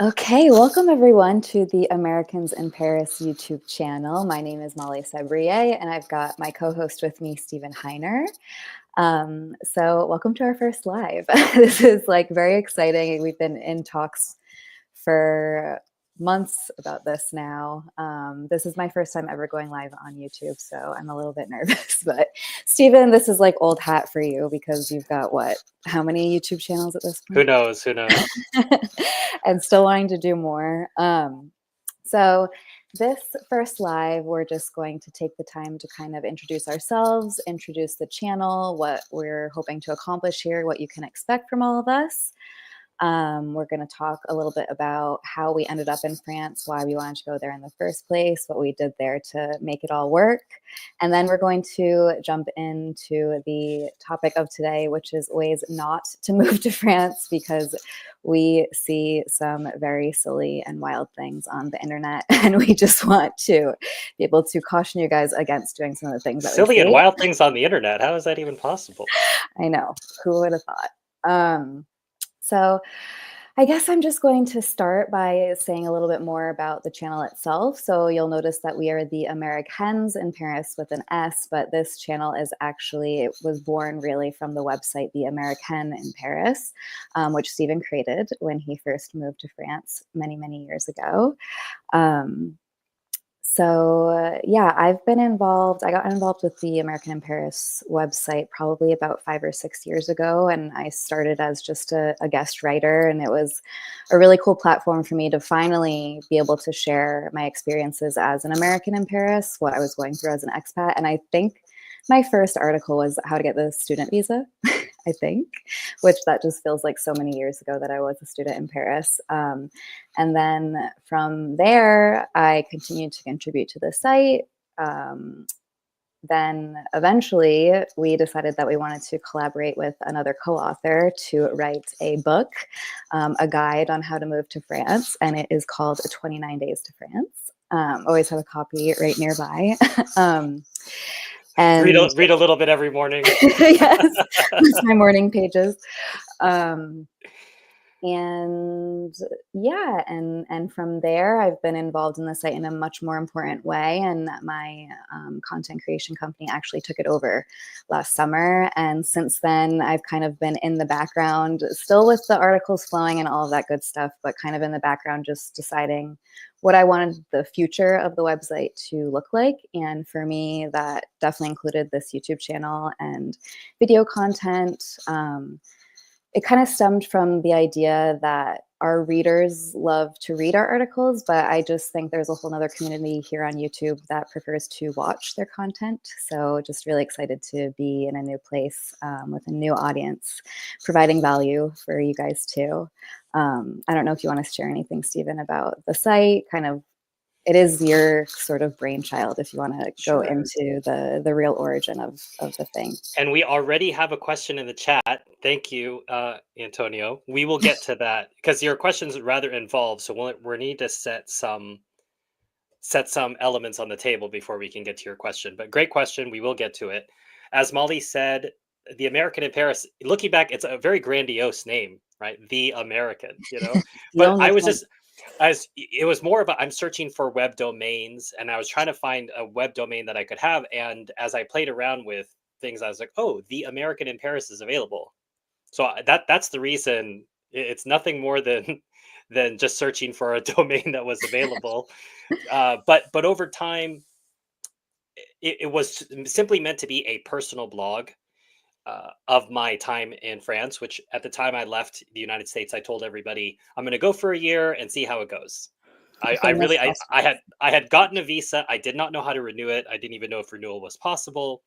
Okay, welcome everyone to the Americans in Paris YouTube channel. My name is Molly Sabrier, and I've got my co-host with me, Stephen Heiner. So welcome to our first live. This is like very exciting. We've been in talks for months about this now. This is my first time ever going live on YouTube, so I'm a little bit nervous. But Stephen, this is like old hat for you because you've got what? How many YouTube channels at this Who point? knows? Who knows? And still wanting to do more. So this first live, we're just going to take the time to kind of introduce ourselves, introduce the channel, what we're hoping to accomplish here, what you can expect from all of us. We're going to talk a little bit about how we ended up in France, why we wanted to go there in the first place, what we did there to make it all work. And then we're going to jump into the topic of today, which is ways not to move to France, because we see some very silly and wild things on the internet. And we just want to be able to caution you guys against doing some of the things that we Silly and see. wild things on the internet. How is that even possible? I know, who would have thought? So I guess I'm just going to start by saying a little bit more about the channel itself. So you'll notice that we are the Americans in Paris with an S, but this channel is actually, it was born really from the website The American in Paris, which Stephen created when he first moved to France many, many years ago. Yeah, I've been involved. I got involved with the American in Paris website probably about 5 or 6 years ago, and I started as just a guest writer, and it was a really cool platform for me to finally be able to share my experiences as an American in Paris, what I was going through as an expat, and I think my first article was how to get the student visa, I think, which that just feels like so many years ago that I was a student in Paris. And then from there, I continued to contribute to the site. Then eventually we decided that we wanted to collaborate with another co-author to write a book, a guide on how to move to France, and it is called 29 Days to France. Always have a copy right nearby. Read And read a little bit every morning. yes, that's my morning pages. Um, and yeah, and from there, I've been involved in the site in a much more important way. And my content creation company actually took it over last summer. And since then, I've kind of been in the background, still with the articles flowing and all of that good stuff, but kind of in the background, just deciding what I wanted the future of the website to look like. And for me, that definitely included this YouTube channel and video content. It kind of stemmed from the idea that our readers love to read our articles, but I just think there's a whole other community here on YouTube that prefers to watch their content. So just really excited to be in a new place with a new audience, providing value for you guys too. I don't know if you want to share anything, Stephen, about the site, kind of it is your sort of brainchild if you want to go Sure. into the real origin of the thing. And we already have a question in the chat. Thank you, Antonio. We will get to that because your question's rather involved. So we need to set some elements on the table before we can get to your question. But great question. We will get to it. As Molly said, the American in Paris. Looking back, it's a very grandiose name, right? The American, The But only I was thing. just as it was more about I'm searching for web domains and I was trying to find a web domain that I could have. And as I played around with things, I was like, oh, the American in Paris is available. So that's the reason. It's nothing more than than just searching for a domain that was available. But over time, it was simply meant to be a personal blog of my time in France, which at the time I left the United States, I told everybody I'm going to go for a year and see how it goes. The I famous really, bus I had gotten a visa. I did not know how to renew it. I didn't even know if renewal was possible.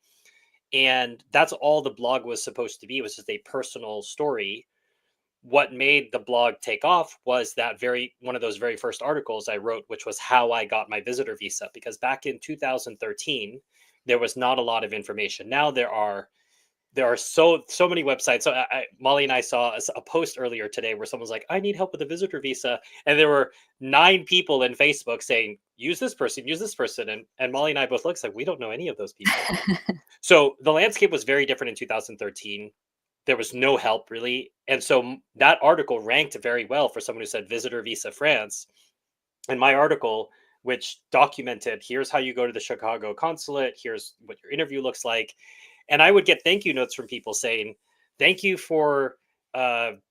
And that's all the blog was supposed to be, was just a personal story. What made the blog take off was that one of those very first articles I wrote, which was how I got my visitor visa. Because back in 2013, there was not a lot of information. Now there are so many websites. So Molly and I saw a post earlier today where someone's like, "I need help with a visitor visa," and there were 9 people in Facebook saying, "Use this person," and Molly and I both looked like we don't know any of those people. So the landscape was very different in 2013. there was no help really. And so that article ranked very well for someone who said visitor visa France. And my article, which documented here's how you go to the Chicago consulate, here's what your interview looks like. And I would get thank you notes from people saying, thank you for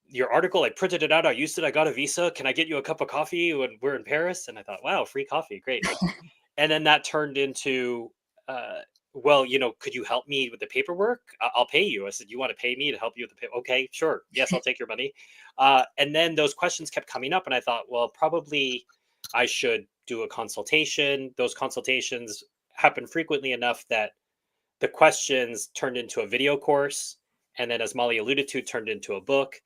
your article. I printed it out. I used it. I got a visa. Can I get you a cup of coffee when we're in Paris? And I thought, wow, free coffee. Great. And then that turned into, well, could you help me with the paperwork? I'll pay you. I said, you want to pay me to help you with the paper? Okay, sure. Yes, I'll take your money. And then those questions kept coming up. And I thought, well, probably I should do a consultation. Those consultations happen frequently enough that the questions turned into a video course. And then, as Molly alluded to, turned into a book.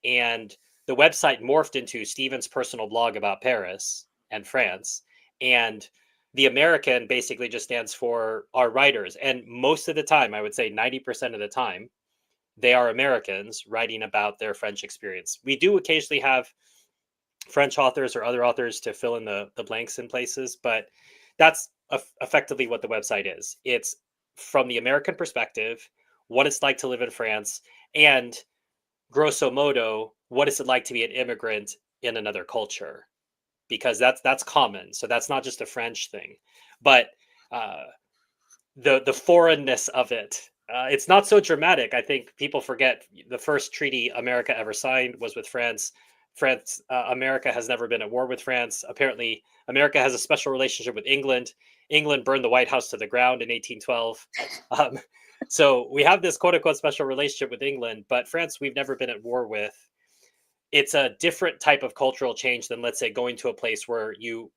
And the website morphed into Stephen's personal blog about Paris and France. And the American basically just stands for our writers. And most of the time, I would say 90% of the time, they are Americans writing about their French experience. We do occasionally have French authors or other authors to fill in the blanks in places, but that's effectively what the website is. It's from the American perspective, what it's like to live in France, and grosso modo, what is it like to be an immigrant in another culture? Because that's common. So that's not just a French thing, but the foreignness of it. It's not so dramatic. I think people forget the first treaty America ever signed was with France. America has never been at war with France. Apparently, America has a special relationship with England. England burned the White House to the ground in 1812. So we have this quote unquote special relationship with England, but France, we've never been at war with. It's a different type of cultural change than, let's say, going to a place where you,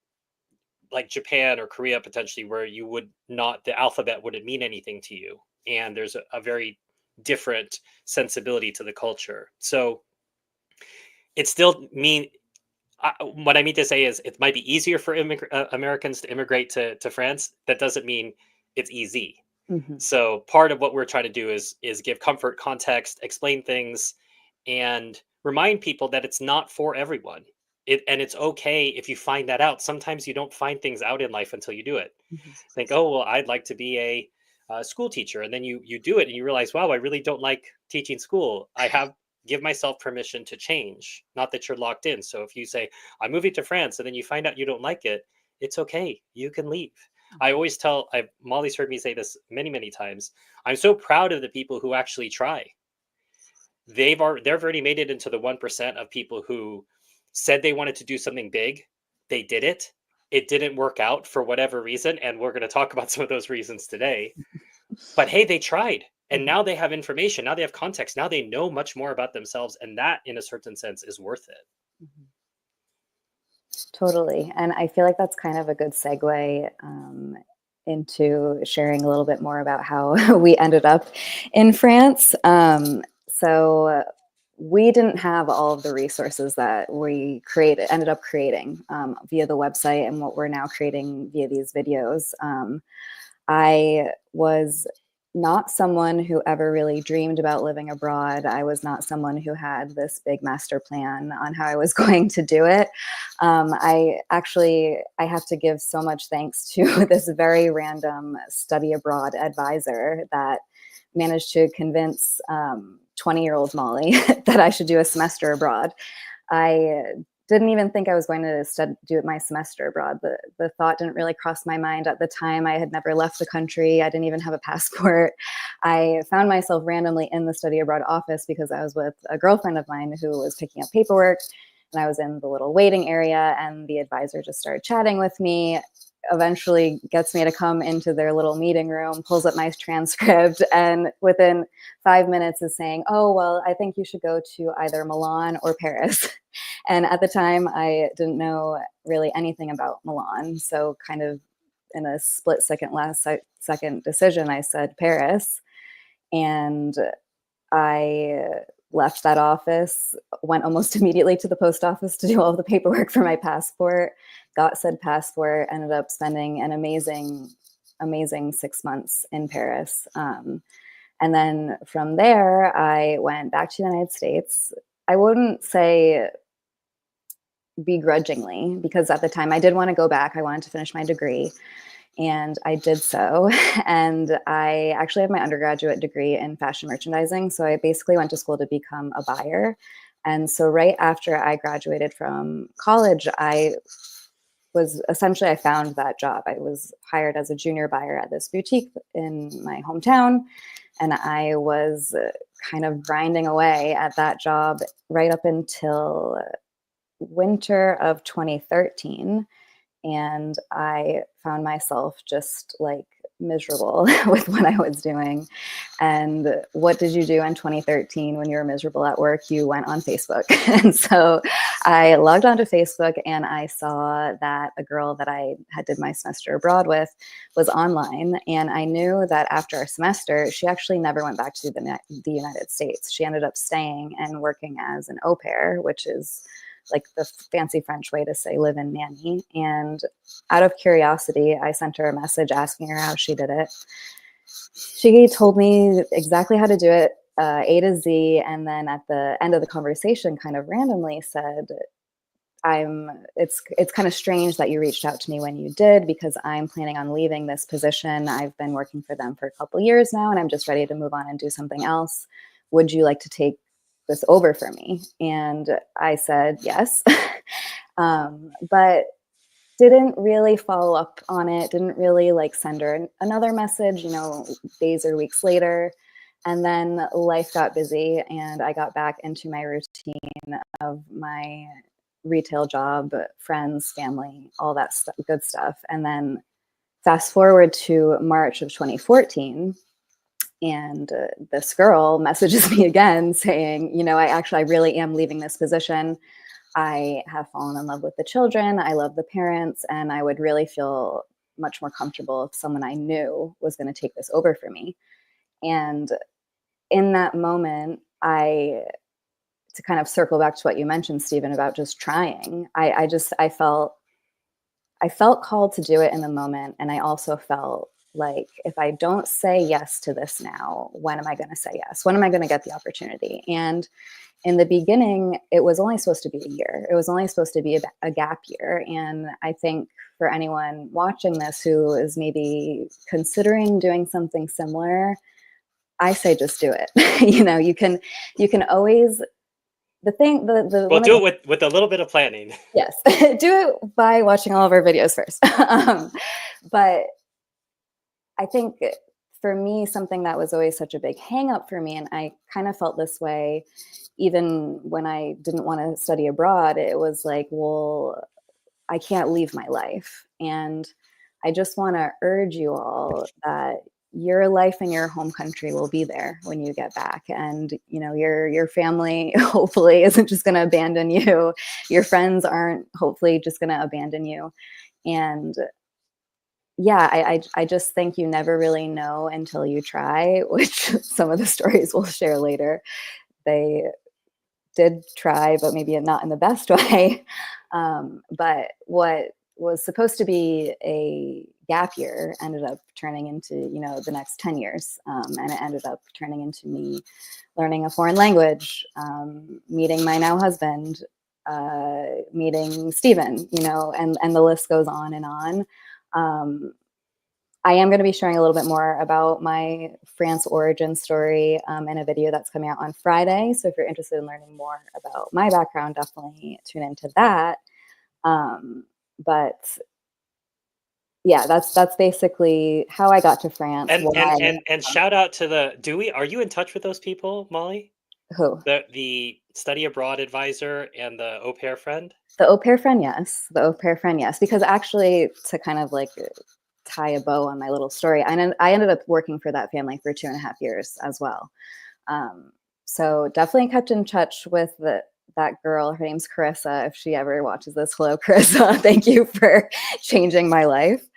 like Japan or Korea potentially, where you would not, the alphabet wouldn't mean anything to you. And there's a very different sensibility to the culture. So it still what I mean to say is it might be easier for Americans to immigrate to France. That doesn't mean it's easy. Mm-hmm. So part of what we're trying to do is give comfort, context, explain things, and remind people that it's not for everyone. And it's okay if you find that out. Sometimes you don't find things out in life until you do it. Mm-hmm. Think, oh, well, I'd like to be a school teacher. And then you do it and you realize, wow, I really don't like teaching school. Give myself permission to change, not that you're locked in. So if you say, I'm moving to France, and then you find out you don't like it, it's okay. You can leave. I always Molly's heard me say this many, many times. I'm so proud of the people who actually try. They've already made it into the 1% of people who said they wanted to do something big. They did it. It didn't work out for whatever reason. And we're going to talk about some of those reasons today. But hey, they tried. And now they have information. Now they have context. Now they know much more about themselves. And that, in a certain sense, is worth it. Mm-hmm. Totally. And I feel like that's kind of a good segue into sharing a little bit more about how we ended up in France. So we didn't have all of the resources that we ended up creating via the website and what we're now creating via these videos. I was not someone who ever really dreamed about living abroad. I was not someone who had this big master plan on how I was going to do it. I have to give so much thanks to this very random study abroad advisor that managed to convince 20-year-old Molly that I should do a semester abroad. I didn't even think I was going to do my semester abroad. The thought didn't really cross my mind at the time. I had never left the country. I didn't even have a passport. I found myself randomly in the study abroad office because I was with a girlfriend of mine who was picking up paperwork, and I was in the little waiting area, and the advisor just started chatting with me, eventually gets me to come into their little meeting room, pulls up my transcript, and within 5 minutes is saying, oh, well, I think you should go to either Milan or Paris. And at the time, I didn't know really anything about Milan. So kind of in a split second decision, I said Paris. And I left that office, went almost immediately to the post office to do all the paperwork for my passport, got said passport, ended up spending an amazing 6 months in Paris. And then from there, I went back to the United States. I wouldn't say begrudgingly, because at the time I did want to go back. I wanted to finish my degree. And I did so. And I actually have my undergraduate degree in fashion merchandising. So I basically went to school to become a buyer. And so right after I graduated from college, I found that job. I was hired as a junior buyer at this boutique in my hometown. And I was kind of grinding away at that job right up until winter of 2013. And I found myself just like miserable with what I was doing. And what did you do in 2013 when you were miserable at work? You went on Facebook. And so I logged onto Facebook and I saw that a girl that I had did my semester abroad with was online. And I knew that after a semester, she actually never went back to the United States. She ended up staying and working as an au pair, which is like the fancy French way to say live-in nanny. And out of curiosity, I sent her a message asking her how she did it. She told me exactly how to do it, A to Z. And then at the end of the conversation, kind of randomly said, it's kind of strange that you reached out to me when you did, because I'm planning on leaving this position. I've been working for them for a couple years now, and I'm just ready to move on and do something else. Would you like to take this over for me? And I said yes. But didn't really follow up on it, didn't really like send her another message, days or weeks later. And then life got busy and I got back into my routine of my retail job, friends, family, all that good stuff. And then fast forward to March of 2014, and this girl messages me again saying, I really am leaving this position. I have fallen in love with the children. I love the parents, and I would really feel much more comfortable if someone I knew was going to take this over for me. And in that moment, to kind of circle back to what you mentioned, Stephen, about just trying, I felt called to do it in the moment. And I also felt like, if I don't say yes to this now, when am I going to say yes? When am I going to get the opportunity? And in the beginning, it was only supposed to be a year. It was only supposed to be a gap year. And I think for anyone watching this who is maybe considering doing something similar, I say just do it. You can always, Well, do it with a little bit of planning. Yes, do it by watching all of our videos first. But I think for me, something that was always such a big hang up for me, and I kind of felt this way even when I didn't want to study abroad, it was like, well, I can't leave my life. And I just want to urge you all that your life in your home country will be there when you get back. And, your family hopefully isn't just going to abandon you. Your friends aren't hopefully just going to abandon you. And yeah, I just think you never really know until you try, which some of the stories we'll share later. They did try, but maybe not in the best way. But what was supposed to be a gap year ended up turning into, the next 10 years. And it ended up turning into me learning a foreign language, meeting my now husband, meeting Stephen, and the list goes on and on. I am going to be sharing a little bit more about my France origin story in a video that's coming out on Friday. So if you're interested in learning more about my background, definitely tune into that. But yeah, that's basically how I got to France. And shout out to are you in touch with those people, Molly? Who? The study abroad advisor and the au pair friend? The au pair friend, yes. The au pair friend, yes. Because actually, to kind of like tie a bow on my little story, I ended up working for that family for 2.5 years as well. So definitely kept in touch with that girl. Her name's Carissa. If she ever watches this, hello, Carissa. Thank you for changing my life.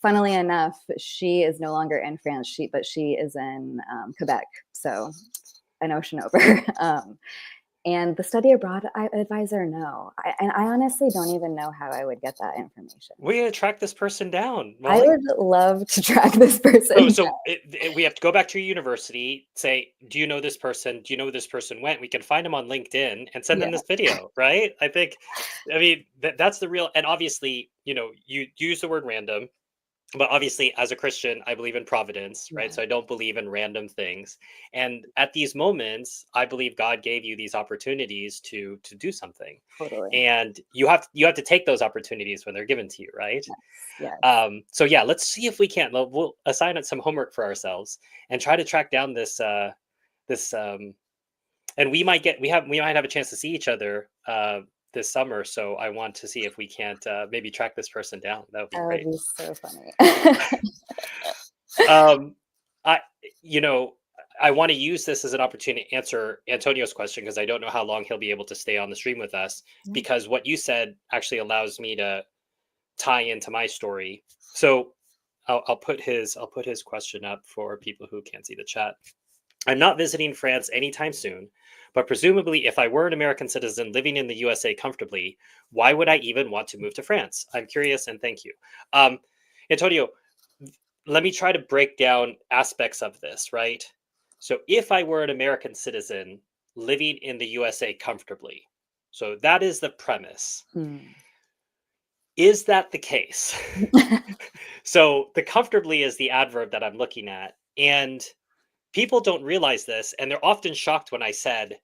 Funnily enough, she is no longer in France, but she is in Quebec. So an ocean over. And the study abroad advisor, no. And I honestly don't even know how I would get that information. We gotta track this person down, I Molly. would love to track this So, person down. so we have to go back to your university, say, do you know this person? Do you know where this person went? We can find them on LinkedIn and send them Yeah, this video, right? I mean, that's the real, and obviously, you use the word random. But obviously, as a Christian, I believe in providence, right? yeah, So I don't believe in random things. And at these moments, I believe God gave you these opportunities to do something, totally. and you have to take those opportunities when they're given to you, right? Yes, yes. So yeah, let's see if we can. We'll assign it some homework for ourselves and try to track down this and we might have a chance to see each other this summer. So I want to see if we can't maybe track this person down. That would be That would great. be so funny. Um, I, you know, I want to use this as an opportunity to answer Antonio's question because I don't know how long he'll be able to stay on the stream with us. Yeah. Because what you said actually allows me to tie into my story. So I'll put his question up for people who can't see the chat. I'm not visiting France anytime soon, but presumably, if I were an American citizen living in the USA comfortably, why would I even want to move to France? I'm curious and thank you. Um, Antonio, let me try to break down aspects of this, right? So, if I were an American citizen living in the USA comfortably, so that is the premise. Hmm. Is that the case? So, the comfortably is the adverb that I'm looking at. And people don't realize this, and they're often shocked when I said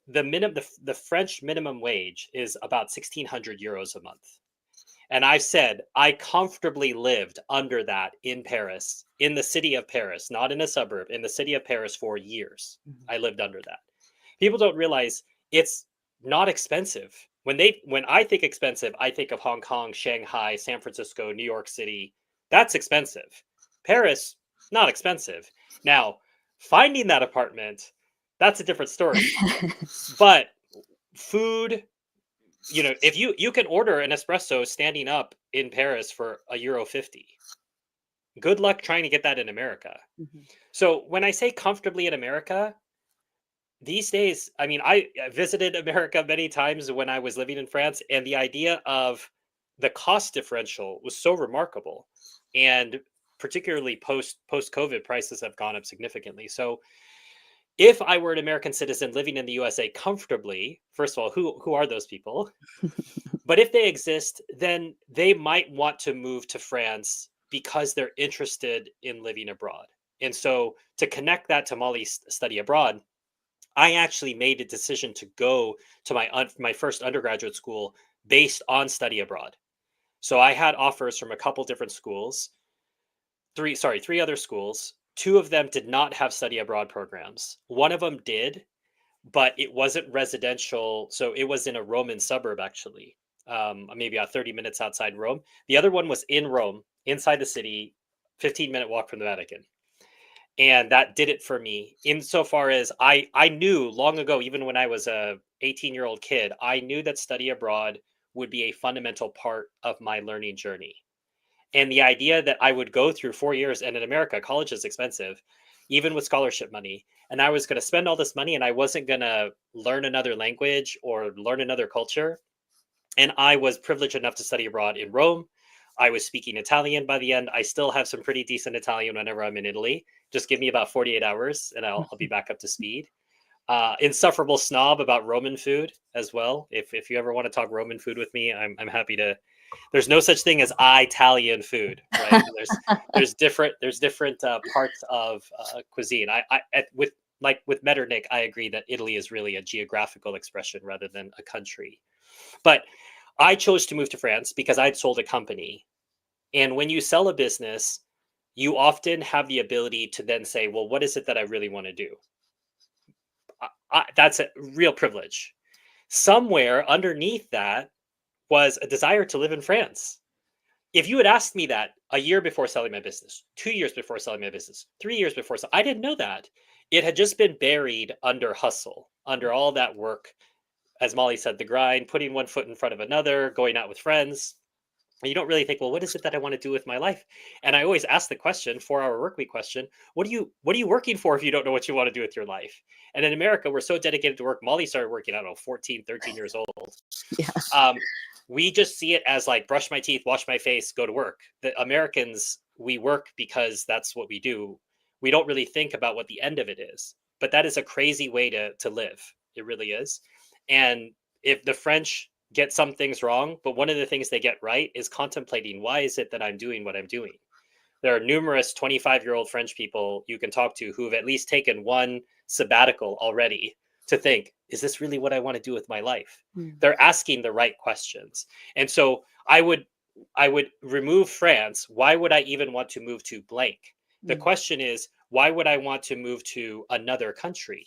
the French minimum wage is about 1,600 euros a month. And I said I comfortably lived under that in Paris, in the city of Paris, not in a suburb, in the city of Paris for years. Mhm. I lived under that. People don't realize it's not expensive. When I think expensive, I think of Hong Kong, Shanghai, San Francisco, New York City. That's expensive. Paris, not expensive. Now, finding that apartment, that's a different story. But food, if you can order an espresso standing up in Paris for a €1.50. Good luck trying to get that in America. Mhm. So when I say comfortably in America, these days, I mean, I visited America many times when I was living in France, and the idea of the cost differential was so remarkable. And particularly post COVID, prices have gone up significantly. So if I were an American citizen living in the USA comfortably, first of all, who are those people? But if they exist, then they might want to move to France because they're interested in living abroad. And so to connect that to Molly's study abroad, I actually made a decision to go to my first undergraduate school based on study abroad. So I had offers from a couple different schools, three other schools. Two of them did not have study abroad programs. One of them did, but it wasn't residential. So it was in a Roman suburb, actually, maybe about 30 minutes outside Rome. The other one was in Rome, inside the city, 15-minute walk from the Vatican. And that did it for me insofar as I knew long ago, even when I was a 18-year-old kid, I knew that study abroad would be a fundamental part of my learning journey. And the idea that I would go through 4 years, and in America, college is expensive, even with scholarship money. And I was going to spend all this money and I wasn't going to learn another language or learn another culture. And I was privileged enough to study abroad in Rome. I was speaking Italian by the end. I still have some pretty decent Italian whenever I'm in Italy. Just give me about 48 hours and I'll be back up to speed. Insufferable snob about Roman food as well. If you ever want to talk Roman food with me, I'm happy to. There's no such thing as Italian food, right? There's different parts of cuisine. With Metternich, I agree that Italy is really a geographical expression rather than a country. But I chose to move to France because I'd sold a company, and when you sell a business, you often have the ability to then say, "Well, what is it that I really want to do?" That's a real privilege. Somewhere underneath that was a desire to live in France. If you had asked me that a year before selling my business, 2 years before selling my business, 3 years before, I didn't know that. It had just been buried under hustle, under all that work. As Molly said, the grind, putting one foot in front of another, going out with friends. And you don't really think, well, what is it that I want to do with my life? And I always ask the question, 4 hour work week question, what are you working for if you don't know what you want to do with your life? And in America, we're so dedicated to work. Molly started working, I don't know, 14, 13 years old. Yeah. Um, we just see it as like brush my teeth, wash my face, go to work. The Americans, we work because that's what we do. We don't really think about what the end of it is. But that is a crazy way to live. It really is. And if the French get some things wrong, but one of the things they get right is contemplating, why is it that I'm doing what I'm doing? There are numerous 25-year-old French people you can talk to who've at least taken one sabbatical already to think, is this really what I want to do with my life? Mm. They're asking the right questions. And so I would remove France. Why would I even want to move to blank? The Mm. question is, why would I want to move to another country?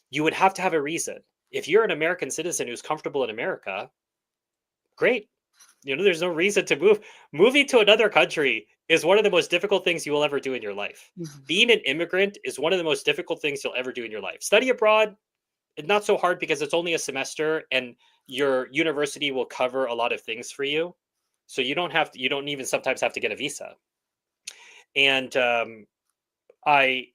You would have to have a reason. If you're an American citizen who's comfortable in America, great. There's no reason to move. Moving to another country is one of the most difficult things you will ever do in your life. Mhm. Being an immigrant is one of the most difficult things you'll ever do in your life. Study abroad, it's not so hard because it's only a semester and your university will cover a lot of things for you. So you don't even sometimes have to get a visa. And I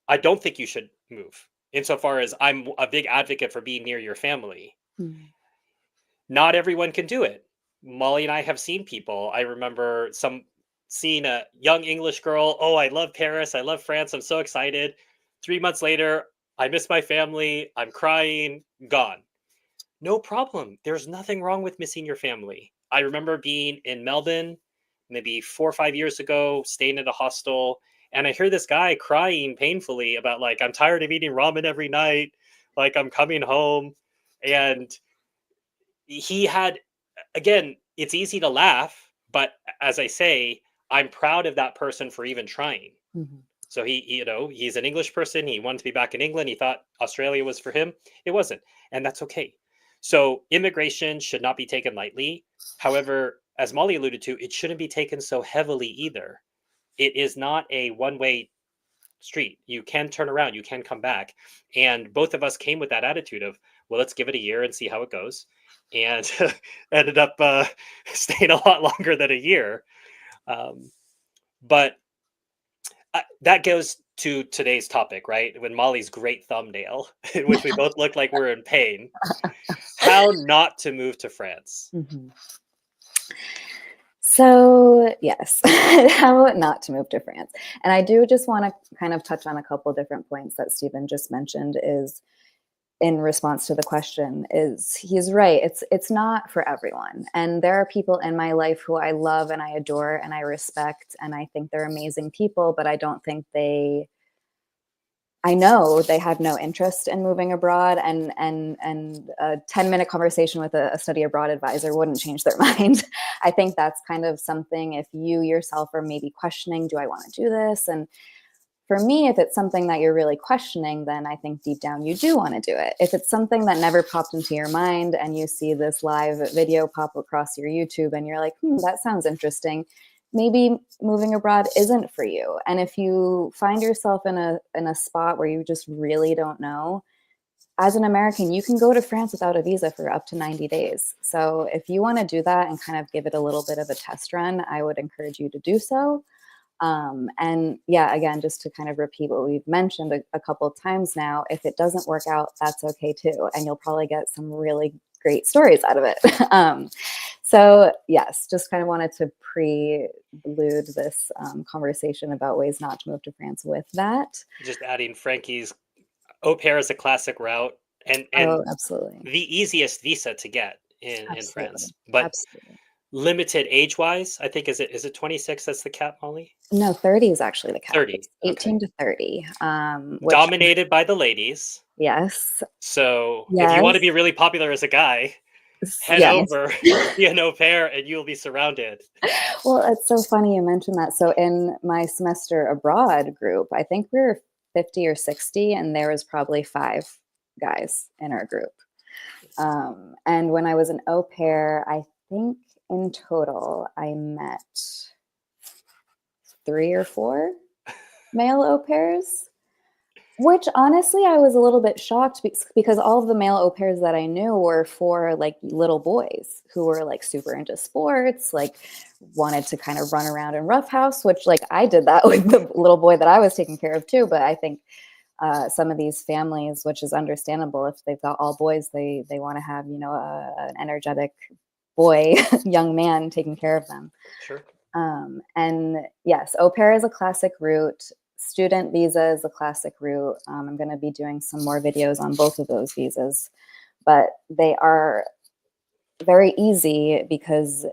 I don't think you should move. Insofar as I'm a big advocate for being near your family. Mm. Not everyone can do it. Molly and I have seen people. I remember seeing a young English girl. Oh, I love Paris. I love France. I'm so excited. 3 months later, I miss my family. I'm crying. Gone. No problem. There's nothing wrong with missing your family. I remember being in Melbourne maybe 4 or 5 years ago, staying at a hostel, and I hear this guy crying painfully about like, I'm tired of eating ramen every night. Like I'm coming home. And he had, again, it's easy to laugh, but as I say, I'm proud of that person for even trying. Mhm. So he's an English person. He wanted to be back in England. He thought Australia was for him. It wasn't, and that's okay. So immigration should not be taken lightly. However, as Molly alluded to, it shouldn't be taken so heavily either. It is not a one-way street. You can turn around, you can come back. And both of us came with that attitude of, well, let's give it a year and see how it goes. And ended up staying a lot longer than a year. But that goes to today's topic, right? When Molly's great thumbnail, in which we both look like we're in pain. How not to move to France. Mhm. So, yes, how not to move to France. And I do just want to kind of touch on a couple different points that Stephen just mentioned is in response to the question is he's right. It's not for everyone. And there are people in my life who I love and I adore and I respect and I think they're amazing people, but I don't think I know they have no interest in moving abroad, and a 10-minute conversation with a study abroad advisor wouldn't change their mind. I think that's kind of something if you yourself are maybe questioning, do I want to do this? And for me, if it's something that you're really questioning, then I think deep down you do want to do it. If it's something that never popped into your mind and you see this live video pop across your YouTube and you're like, that sounds interesting, maybe moving abroad isn't for you. And if you find yourself in a spot where you just really don't know, as an American, you can go to France without a visa for up to 90 days. So if you want to do that and kind of give it a little bit of a test run, I would encourage you to do so. And yeah, again, just to kind of repeat what we've mentioned a couple of times now, if it doesn't work out, that's okay too. And you'll probably get some really great stories out of it. So yes, just kind of wanted to prelude this conversation about ways not to move to France with that. Just adding Frankie's au pair is a classic route and Oh, absolutely. the easiest visa to get in Absolutely. France. But Absolutely. limited age-wise, I think is it 26 that's the cap, Molly? No, 30 is actually the cap. 30. It's Okay. 18 to 30, which Dominated by the ladies. yes, So if you want to yes, be really popular as a guy, head yes. over, be an au pair, and you'll be surrounded. Well, it's so funny you mentioned that. So in my semester abroad group, I think we were 50 or 60, and there was probably 5 guys in our group. And when I was an au pair, I think in total I met 3 or 4 male au pairs. Which honestly, I was a little bit shocked because all of the male au pairs that I knew were for like little boys who were like super into sports, like wanted to kind of run around and roughhouse, which like I did that with the little boy that I was taking care of too. But I think some of these families, which is understandable if they've got all boys, they want to have, you know, an energetic boy, young man taking care of them. Sure. And yes, au pair is a classic route. Student visa is a classic route. I'm going to be doing some more videos on both of those visas, but they are very easy because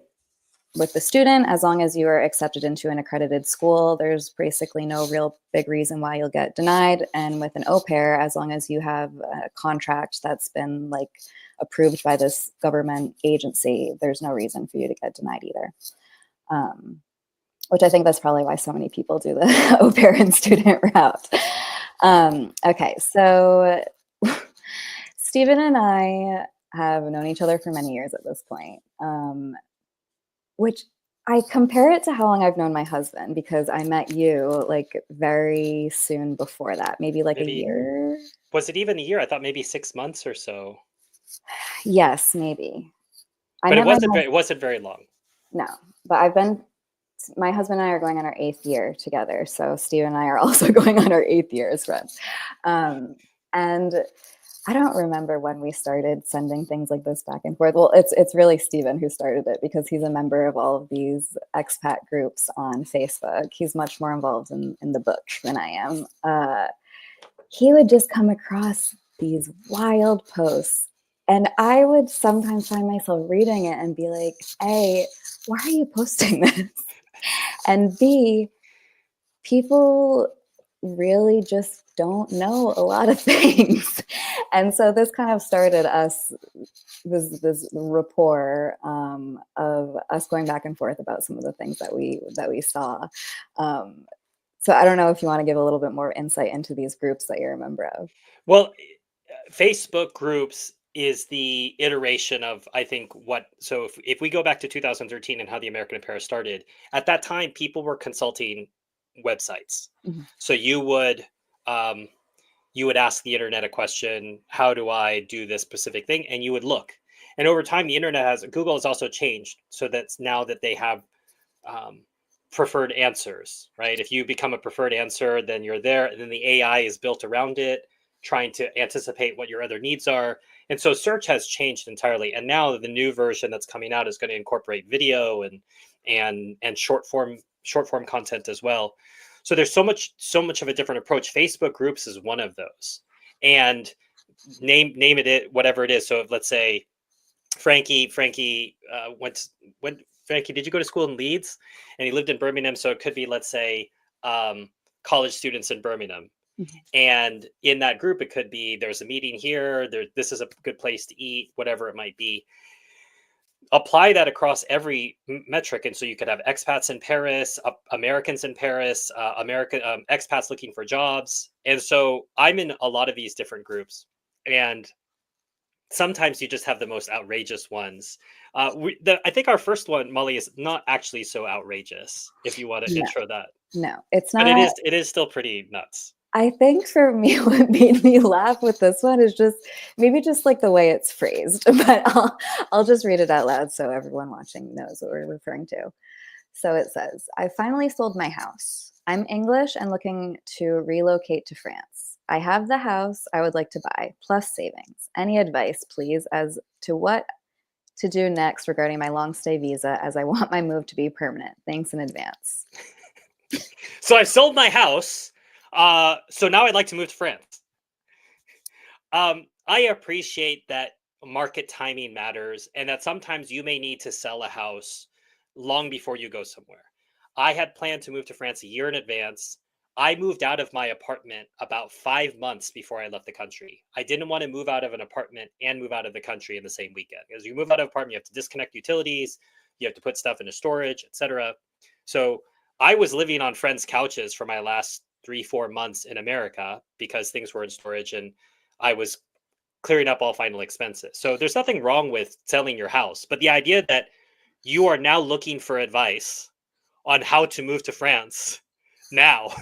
with the student, as long as you are accepted into an accredited school, there's basically no real big reason why you'll get denied. And with an au pair, as long as you have a contract that's been like approved by this government agency, there's no reason for you to get denied either. Which I think that's probably why so many people do the au pair and student route. Okay, so Stephen and I have known each other for many years at this point, which I compare it to how long I've known my husband because I met you like very soon before that, maybe like a Maybe, year. was it even a year? I thought maybe 6 months or so. Yes, maybe. I But met my it wasn't very long. no, but my husband and I are going on our 8th year together. So Steve and I are also going on our 8th year as friends. And I don't remember when we started sending things like this back and forth. Well, it's really Steven who started it because he's a member of all of these expat groups on Facebook. He's much more involved in the book than I am. He would just come across these wild posts. And I would sometimes find myself reading it and be like, A, why are you posting this? And B, people really just don't know a lot of things. And so this kind of started us, this rapport of us going back and forth about some of the things that we saw. So I don't know if you want to give a little bit more insight into these groups that you're a member of. Well, Facebook groups is the iteration of, I think, what, so if we go back to 2013 and how the American Apparel started, at that time, people were consulting websites. Mhm. So um, you would ask the internet a question, how do I do this specific thing? And you would look. And over time, Google has also changed so that's now that they have um, preferred answers, right? If you become a preferred answer, then you're there. And then the AI is built around it, trying to anticipate what your other needs are. And so search has changed entirely. And now the new version that's coming out is going to incorporate video and short form content as well. So there's so much of a different approach. Facebook groups is one of those. And name it whatever it is. So let's say Frankie went Frankie, did you go to school in Leeds? And he lived in Birmingham, so it could be, let's say, college students in Birmingham. Mhm. And in that group, it could be there's a meeting here. This is a good place to eat, whatever it might be. Apply that across every metric, and so you could have expats in Paris, Americans in Paris, American expats looking for jobs. And so I'm in a lot of these different groups, and sometimes you just have the most outrageous ones. I think our first one, Molly, is not actually so outrageous. If you want to No, intro that, no, it's but not. it is still pretty nuts. I think for me, what made me laugh with this one is just maybe just like the way it's phrased, but I'll just read it out loud so everyone watching knows what we're referring to. So it says, I finally sold my house. I'm English and looking to relocate to France. I have the house I would like to buy, plus savings. Any advice, please, as to what to do next regarding my long stay visa, as I want my move to be permanent. Thanks in advance. So I sold my house. So now I'd like to move to France. I appreciate that market timing matters and that sometimes you may need to sell a house long before you go somewhere. I had planned to move to France a year in advance. I moved out of my apartment about 5 months before I left the country. I didn't want to move out of an apartment and move out of the country in the same weekend. As you move out of an apartment, you have to disconnect utilities, you have to put stuff into storage, etc. So I was living on friends' couches for my last 3-4 months in America because things were in storage and I was clearing up all final expenses. So there's nothing wrong with selling your house, but the idea that you are now looking for advice on how to move to France now.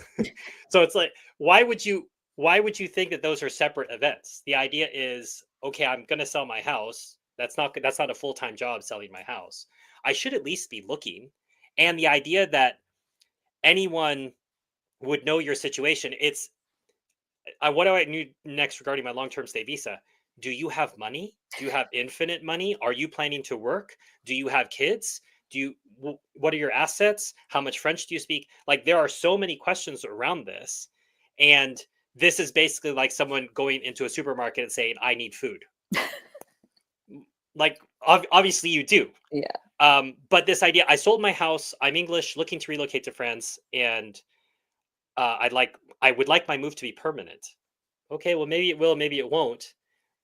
So it's like, why would you why would you think that those are separate events? The idea is, okay, I'm going to sell my house. That's not a full-time job selling my house. I should at least be looking. And the idea that anyone would know your situation, it's what do I need next regarding my long-term stay visa? Do you have money? Do you have infinite money? Are you planning to work? Do you have kids? What are your assets? How much French do you speak? Like, there are so many questions around this. And this is basically like someone going into a supermarket and saying, I need food. Like, obviously you do. Yeah. But this idea, I sold my house, I'm English, looking to relocate to France, and I would like my move to be permanent. Okay, well, maybe it will, maybe it won't.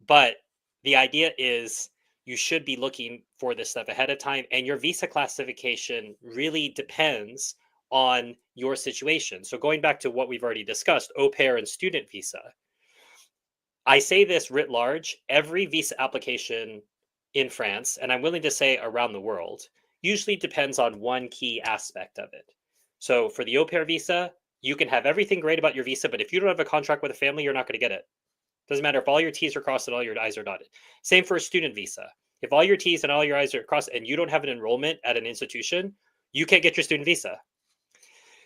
But the idea is you should be looking for this stuff ahead of time, and your visa classification really depends on your situation. So going back to what we've already discussed, au pair and student visa, I say this writ large, every visa application in France, and I'm willing to say around the world, usually depends on one key aspect of it. So for the au pair visa, you can have everything great about your visa, but if you don't have a contract with a family, you're not going to get it. Doesn't matter if all your T's are crossed and all your I's are dotted. Same for a student visa. If all your T's and all your I's are crossed and you don't have an enrollment at an institution, you can't get your student visa.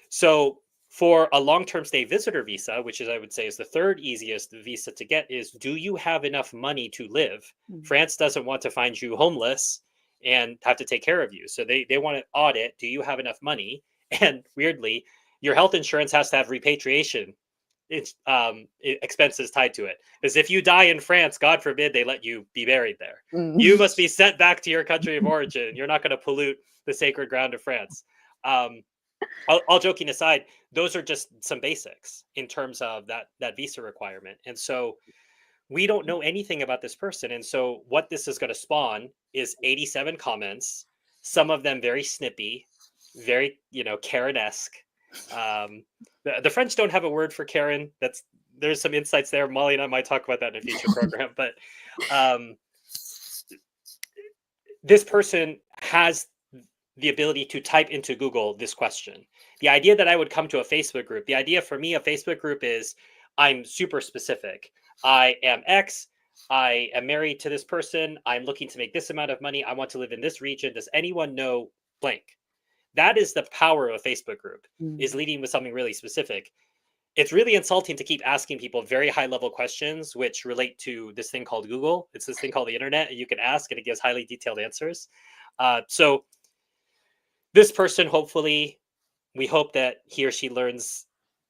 So for a long-term stay visitor visa, which is I would say is the third easiest visa to get, is do you have enough money to live? Mm. France doesn't want to find you homeless and have to take care of you. So they want to audit, do you have enough money? And weirdly, your health insurance has to have repatriation expenses tied to it. Because if you die in France, God forbid they let you be buried there. You must be sent back to your country of origin. You're not going to pollute the sacred ground of France. All joking aside, those are just some basics in terms of that visa requirement. And so we don't know anything about this person. And so what this is going to spawn is 87 comments, some of them very snippy, very, Karen-esque. The French don't have a word for Karen. There's some insights there. Molly and I might talk about that in a future program. But this person has the ability to type into Google this question. The idea that I would come to a Facebook group, the idea for me, a Facebook group is I'm super specific. I am X. I am married to this person. I'm looking to make this amount of money. I want to live in this region. Does anyone know blank? That is the power of a Facebook group, is leading with something really specific. It's really insulting to keep asking people very high level questions, which relate to this thing called Google. It's this thing called the internet, and you can ask and it gives highly detailed answers. So this person, hopefully, we hope that he or she learns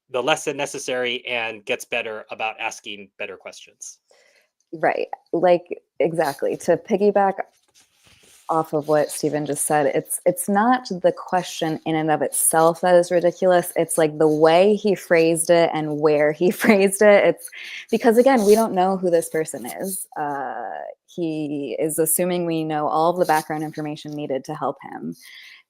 the lesson necessary and gets better about asking better questions. Right. Like, exactly. To piggyback off of what Stephen just said, it's not the question in and of itself that is ridiculous. It's like the way he phrased it and where he phrased it. It's because, again, we don't know who this person is. He is assuming we know all of the background information needed to help him.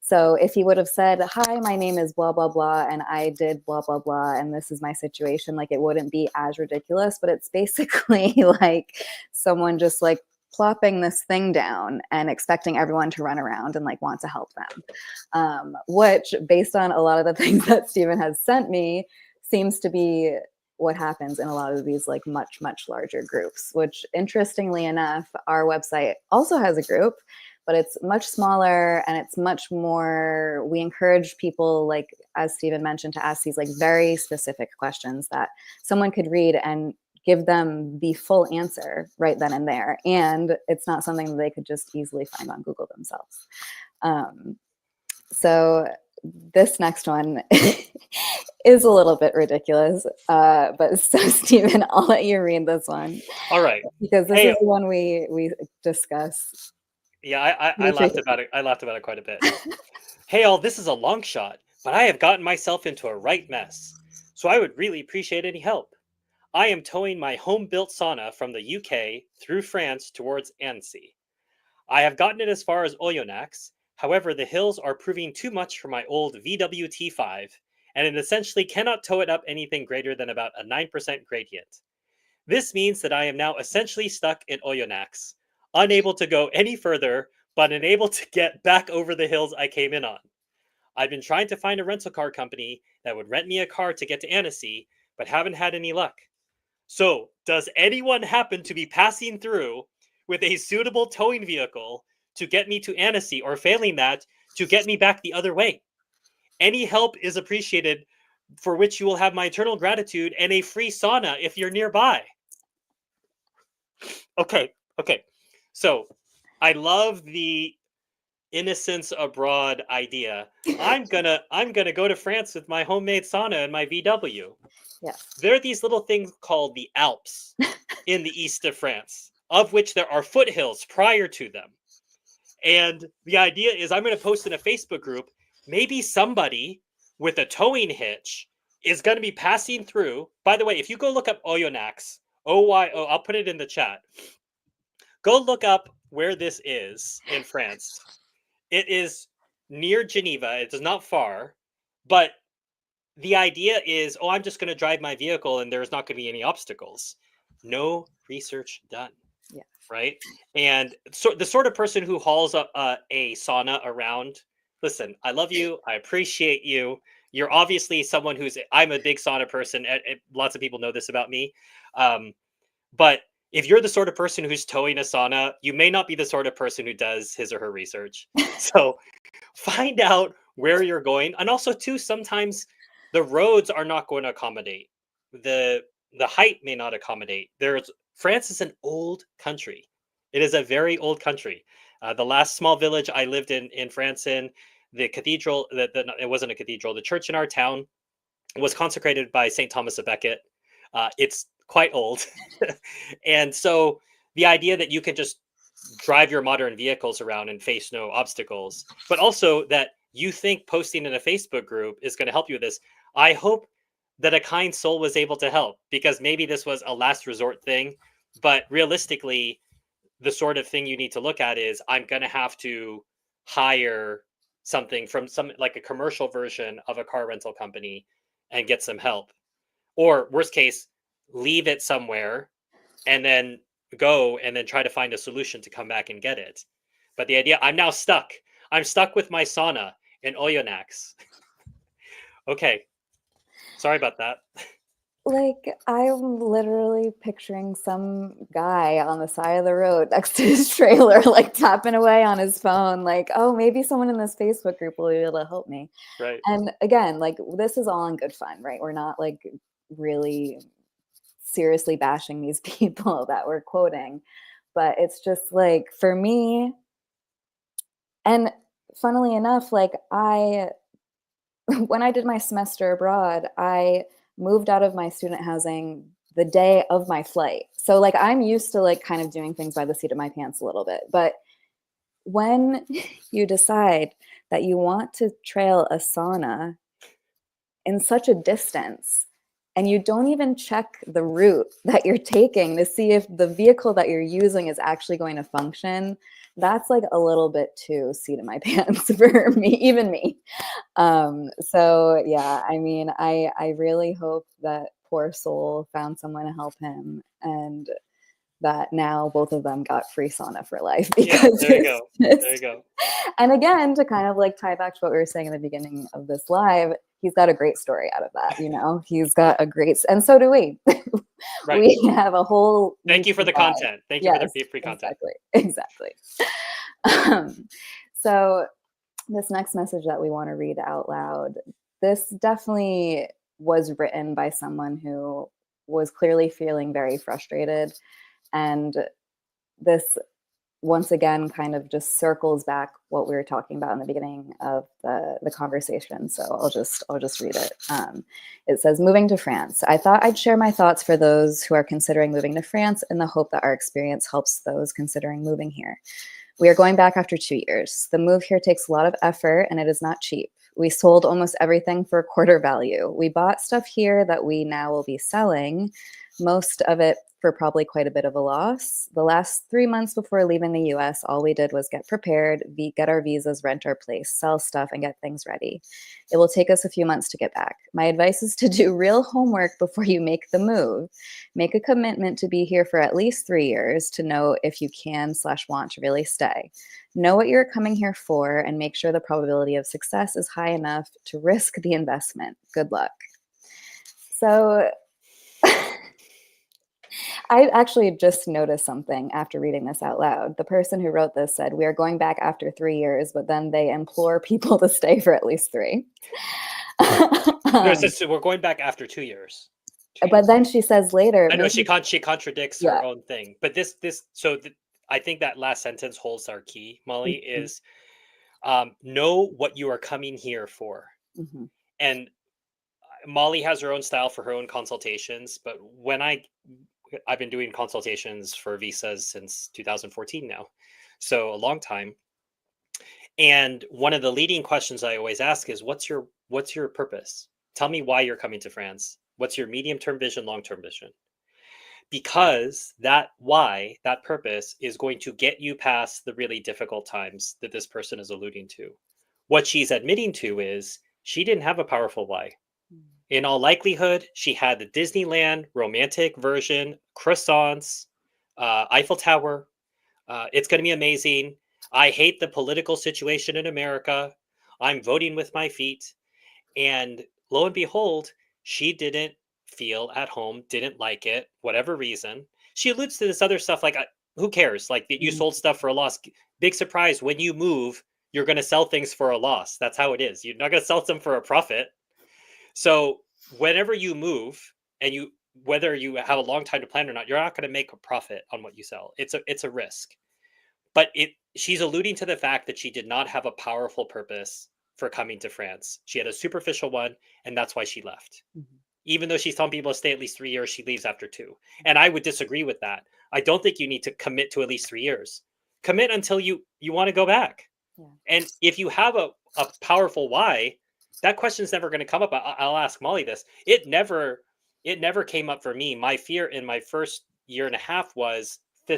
So if he would have said, hi, my name is blah, blah, blah, and I did blah, blah, blah, and this is my situation, like, it wouldn't be as ridiculous. But it's basically like someone just like plopping this thing down and expecting everyone to run around and like want to help them, which, based on a lot of the things that Stephen has sent me, seems to be what happens in a lot of these like much, much larger groups, which, interestingly enough, our website also has a group, but it's much smaller and it's much more, we encourage people, like, as Stephen mentioned, to ask these like very specific questions that someone could read and give them the full answer right then and there. And it's not something that they could just easily find on Google themselves. So this next one is a little bit ridiculous. But so, Stephen, I'll let you read this one. All right. Because this is the one we discuss. Yeah, I laughed about it. I laughed about it quite a bit. Hey, all, this is a long shot, but I have gotten myself into a right mess. So I would really appreciate any help. I am towing my home-built sauna from the UK through France towards Annecy. I have gotten it as far as Oyonnax. However, the hills are proving too much for my old VW T5, and it essentially cannot tow it up anything greater than about a 9% gradient. This means that I am now essentially stuck in Oyonnax, unable to go any further, but unable to get back over the hills I came in on. I've been trying to find a rental car company that would rent me a car to get to Annecy, but haven't had any luck. So, does anyone happen to be passing through with a suitable towing vehicle to get me to Annecy, or failing that, to get me back the other way? Any help is appreciated, for which you will have my eternal gratitude and a free sauna if you're nearby. Okay, okay. So, I love the innocence abroad idea. I'm gonna go to France with my homemade sauna and my VW. Yes. There are these little things called the Alps in the east of France, of which there are foothills prior to them. And the idea is I'm going to post in a Facebook group. Maybe somebody with a towing hitch is going to be passing through. By the way, if you go look up Oyonnax, OYO, I'll put it in the chat. Go look up where this is in France. It is near Geneva. It is not far, but the idea is, oh, I'm just going to drive my vehicle and there's not going to be any obstacles. No research done. Yeah. Right. And so the sort of person who hauls up a sauna around, listen, I love you. I appreciate you. You're obviously someone I'm a big sauna person. Lots of people know this about me. But if you're the sort of person who's towing a sauna, you may not be the sort of person who does his or her research. So find out where you're going. And also, too, sometimes the roads are not going to accommodate. The height may not accommodate. France is an old country. It is a very old country. The last small village I lived in France, the cathedral, it wasn't a cathedral, the church in our town was consecrated by St. Thomas of Becket. It's quite old. And so the idea that you can just drive your modern vehicles around and face no obstacles, but also that you think posting in a Facebook group is going to help you with this. I hope that a kind soul was able to help, because maybe this was a last resort thing, but realistically, the sort of thing you need to look at is I'm going to have to hire something from like a commercial version of a car rental company and get some help. Or worst case, leave it somewhere and then go and then try to find a solution to come back and get it. But the idea, I'm now stuck. I'm stuck with my sauna in Oyonnax. Okay. Sorry about that. Like, I'm literally picturing some guy on the side of the road next to his trailer, like tapping away on his phone, like, oh, maybe someone in this Facebook group will be able to help me. Right. And again, like, this is all in good fun, right? We're not like really seriously bashing these people that we're quoting, but it's just like, for me, and funnily enough, like, when I did my semester abroad, I moved out of my student housing the day of my flight. So like, I'm used to like kind of doing things by the seat of my pants a little bit. But when you decide that you want to trail a sauna in such a distance, and you don't even check the route that you're taking to see if the vehicle that you're using is actually going to function, that's like a little bit too seat of my pants for me, even me. So yeah, I mean, I really hope that poor soul found someone to help him, and that now both of them got free sauna for life, Yeah, because there you go. There you go. and again, to kind of like tie back to what we were saying in the beginning of this live, he's got a great story out of that. He's got a great, and so do we. Right. We have a whole. Thank you for the content. Thank you for the free content. Exactly. So this next message that we want to read out loud, this definitely was written by someone who was clearly feeling very frustrated. And this, once again, kind of just circles back what we were talking about in the beginning of the conversation. So I'll just read it. It says, moving to France. I thought I'd share my thoughts for those who are considering moving to France, in the hope that our experience helps those considering moving here. We are going back after 2 years. The move here takes a lot of effort, and it is not cheap. We sold almost everything for quarter value. We bought stuff here that we now will be selling, most of it for probably quite a bit of a loss. The last 3 months before leaving the US, all we did was get prepared, get our visas, rent our place, sell stuff, and get things ready. It will take us a few months to get back. My advice is to do real homework before you make the move. Make a commitment to be here for at least 3 years to know if you can/want to really stay. Know what you're coming here for, and make sure the probability of success is high enough to risk the investment. Good luck. So I actually just noticed something after reading this out loud. The person who wrote this said, "We are going back after 3 years," but then they implore people to stay for at least three. No, it um, says we're going back after 2 years. 2 years. but then she says later, I know maybe, she contradicts yeah. her own thing, but I think that last sentence holds our key, Molly, Mhm, is know what you are coming here for. mhm, And Molly has her own style for her own consultations, but I've been doing consultations for visas since 2014 now. So a long time. And one of the leading questions I always ask is what's your purpose? Tell me why you're coming to France. What's your medium-term vision, long-term vision? Because that why, that purpose is going to get you past the really difficult times that this person is alluding to. What she's admitting to is she didn't have a powerful why. mm, In all likelihood, she had the Disneyland romantic version, croissants, Eiffel Tower. It's going to be amazing. I hate the political situation in America. I'm voting with my feet. And lo and behold, she didn't feel at home, didn't like it, whatever reason. She alludes to this other stuff like, who cares? Like that you mm, sold stuff for a loss. Big surprise when you move, you're going to sell things for a loss. That's how it is. You're not going to sell them for a profit. So whenever you move and whether you have a long time to plan or not, you're not going to make a profit on what you sell. It's a risk. But she's alluding to the fact that she did not have a powerful purpose for coming to France. She had a superficial one, and that's why she left. mhm, Even though she's telling people to stay at least 3 years, she leaves after 2. And I would disagree with that. I don't think you need to commit to at least 3 years. Commit until you want to go back. yeah. And if you have a powerful why, that question's never going to come up. I'll ask Molly this. It never came up for me. My fear in my first year and a half was the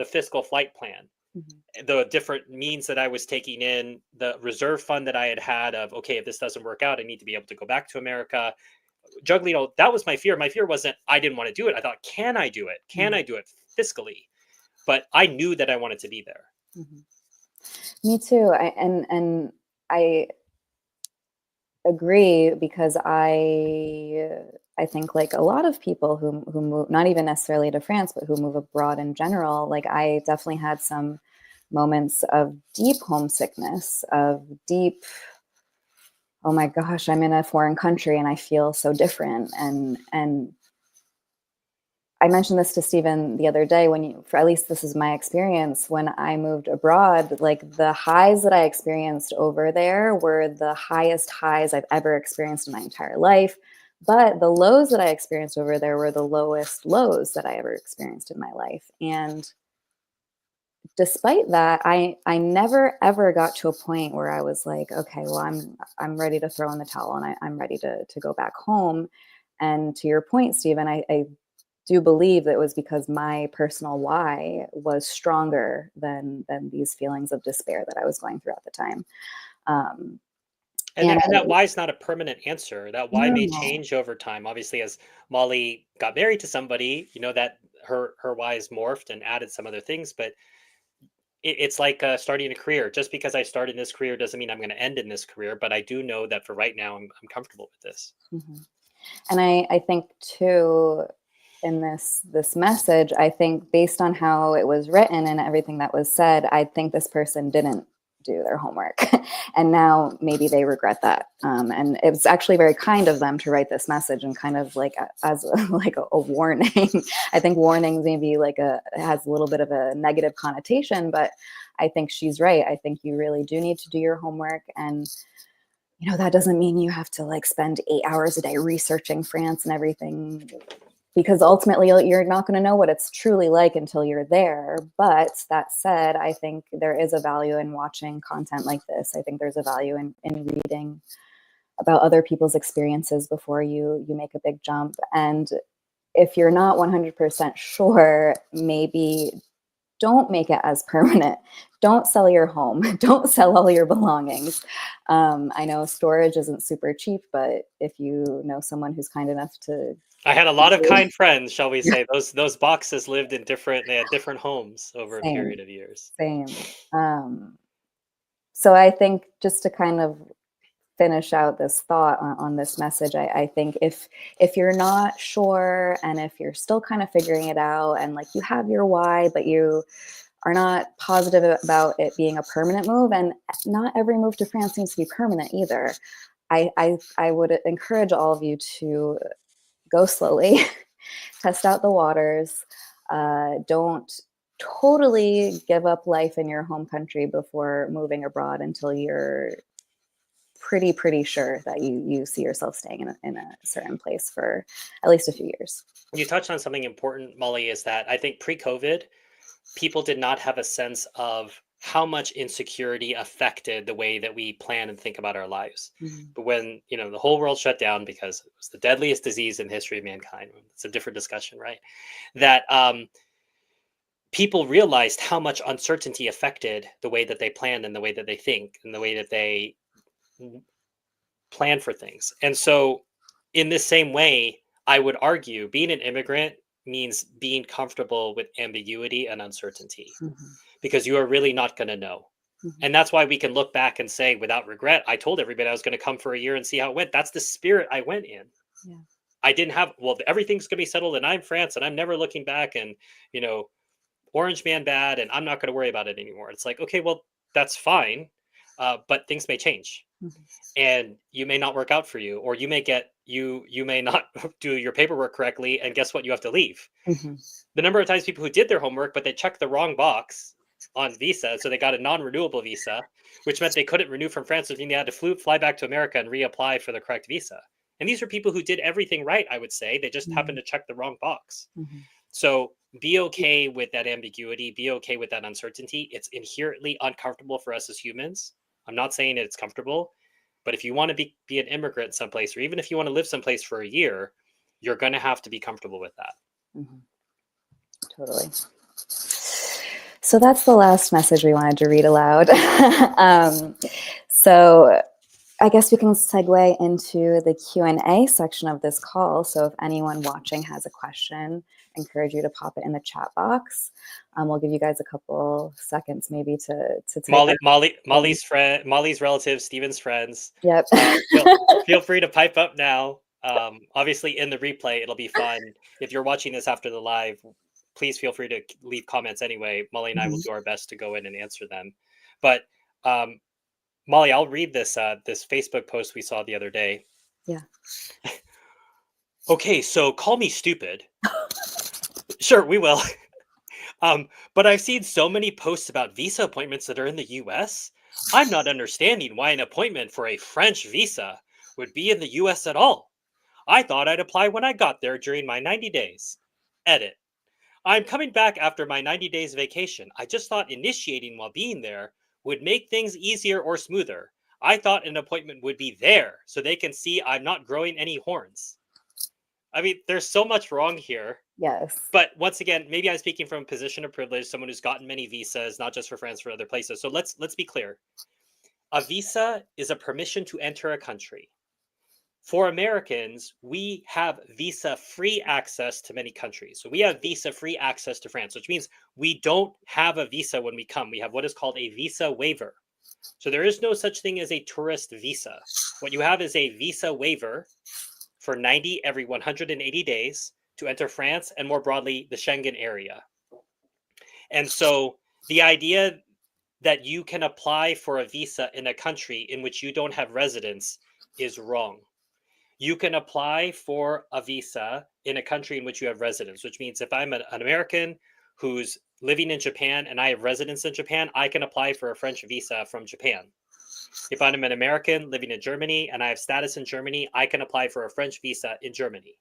fiscal flight plan, Mhm, the different means that I was taking in, the reserve fund that I had of, okay, if this doesn't work out, I need to be able to go back to America. Juggling, that was my fear. My fear wasn't I didn't want to do it. I thought, can I do it? Can mm, I do it fiscally? But I knew that I wanted to be there. mhm. Me too. And I agree because I think like a lot of people who move, not even necessarily to France, but who move abroad in general, like I definitely had some moments of deep homesickness, of deep, oh my gosh, I'm in a foreign country and I feel so different. And I mentioned this to Stephen the other day for at least this is my experience when I moved abroad, like the highs that I experienced over there were the highest highs I've ever experienced in my entire life. But the lows that I experienced over there were the lowest lows that I ever experienced in my life. And despite that, I never ever got to a point where I was like, okay, well, I'm ready to throw in the towel and I'm ready to go back home. And to your point, Stephen, I do believe that it was because my personal why was stronger than these feelings of despair that I was going through at the time. Um, And and that why is not a permanent answer. That why may no, change over time. Obviously, as Molly got married to somebody, that her why is morphed and added some other things. But it's like starting a career. Just because I start in this career doesn't mean I'm going to end in this career. But I do know that for right now, I'm comfortable with this. mhm. And I think too in this message, I think based on how it was written and everything that was said, I think this person didn't do their homework, and now maybe they regret that. And it was actually very kind of them to write this message and kind of like as like a warning. I think warnings maybe like has a little bit of a negative connotation, but I think she's right. I think you really do need to do your homework, and that doesn't mean you have to like spend 8 hours a day researching France and everything, because ultimately you're not going to know what it's truly like until you're there. But that said, I think there is a value in watching content like this. I think there's a value in reading about other people's experiences before you make a big jump. And if you're not 100% sure, maybe don't make it as permanent. Don't sell your home. Don't sell all your belongings. I know storage isn't super cheap, but if you know someone who's kind enough to, I had a lot of kind friends, shall we say. Those boxes lived in they had different homes over a same, period of years. same. So I think just to kind of finish out this thought on this message, I think if you're not sure, and if you're still kind of figuring it out, and like you have your why, but you are not positive about it being a permanent move, and not every move to France seems to be permanent either. I would encourage all of you to go slowly, test out the waters. Don't totally give up life in your home country before moving abroad until you're pretty sure that you see yourself staying in a certain place for at least a few years. You touched on something important, Molly, is that I think pre-COVID, people did not have a sense of how much insecurity affected the way that we plan and think about our lives. Mhm. But when, the whole world shut down because it was the deadliest disease in the history of mankind, it's a different discussion, right? That people realized how much uncertainty affected the way that they plan and the way that they think and the way that they plan for things. And so, in the same way, I would argue being an immigrant means being comfortable with ambiguity and uncertainty Mhm. because you are really not going to know. Mhm. And that's why we can look back and say, without regret, I told everybody I was going to come for a year and see how it went. That's the spirit I went in. Yeah. I didn't have, well, everything's going to be settled and I'm France and I'm never looking back and, Orange man bad and I'm not going to worry about it anymore. It's like, okay, well, that's fine. But things may change Mhm. and you may not work out for you, or you may get you may not do your paperwork correctly, and guess what, you have to leave. Mhm. The number of times people who did their homework but they checked the wrong box on visa, so they got a non-renewable visa, which meant they couldn't renew from France, which means they had to fly back to America and reapply for the correct visa. And these are people who did everything right, I would say, they just happened Mhm. to check the wrong box. Mhm. So be okay with that ambiguity, be okay with that uncertainty. It's inherently uncomfortable for us as humans. I'm not saying it's comfortable, but if you want to be an immigrant someplace, or even if you want to live someplace for a year, you're going to have to be comfortable with that. Mhm. Totally. So that's the last message we wanted to read aloud. So I guess we can segue into the Q&A section of this call. So if anyone watching has a question, I encourage you to pop it in the chat box. We'll give you guys a couple seconds maybe to type. Molly's friend, Molly's relatives, Steven's friends. Yep. Feel free to pipe up now. Obviously, in the replay, it'll be fun. If you're watching this after the live, please feel free to leave comments anyway. Molly and I will do our best to go in and answer them. But Molly, I'll read this this Facebook post we saw the other day. Yeah. Okay, so call me stupid. Sure, we will. But I've seen so many posts about visa appointments that are in the US. I'm not understanding why an appointment for a French visa would be in the US at all. I thought I'd apply when I got there during my 90 days. Edit. I'm coming back after my 90 days vacation. I just thought initiating while being there would make things easier or smoother. I thought an appointment would be there so they can see I'm not growing any horns. I mean, there's so much wrong here. Yes. But once again, maybe I'm speaking from a position of privilege, someone who's gotten many visas, not just for France, for other places. So let's be clear. A visa is a permission to enter a country. For Americans, we have visa-free access to many countries. So we have visa-free access to France, which means we don't have a visa when we come. We have what is called a visa waiver. So there is no such thing as a tourist visa. What you have is a visa waiver for 90 every 180 days to enter France and more broadly the Schengen area. And so the idea that you can apply for a visa in a country in which you don't have residence is wrong. You can apply for a visa in a country in which you have residence, which means if I'm an American who's living in Japan and I have residence in Japan, I can apply for a French visa from Japan. If I'm an American living in Germany and I have status in Germany, I can apply for a French visa in Germany.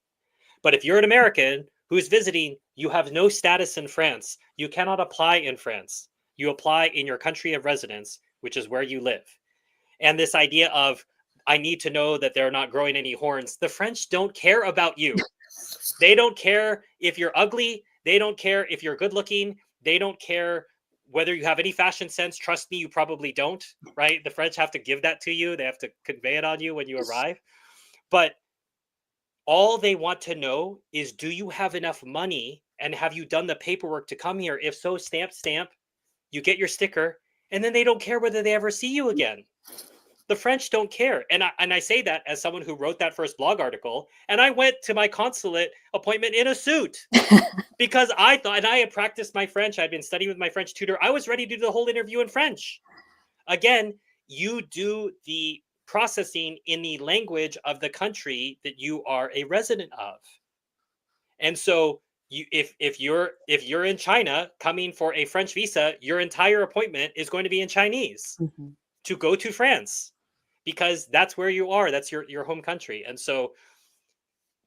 But if you're an American who's visiting, you have no status in France. You cannot apply in France. You apply in your country of residence, which is where you live. And this idea of, I need to know that they're not growing any horns. The French don't care about you. They don't care if you're ugly. They don't care if you're good looking. They don't care whether you have any fashion sense. Trust me, you probably don't, right? The French have to give that to you. They have to convey it on you when you arrive. But all they want to know is, do you have enough money and have you done the paperwork to come here? If so, stamp, you get your sticker, and then they don't care whether they ever see you again. The French don't care. And I say that as someone who wrote that first blog article, and I went to my consulate appointment in a suit because I thought, and I had practiced my French. I'd been studying with my French tutor. I was ready to do the whole interview in French. Again, you do the processing in the language of the country that you are a resident of. And so if you're in China coming for a French visa, your entire appointment is going to be in Chinese Mm-hmm. to go to France because that's where you are. That's your home country. And so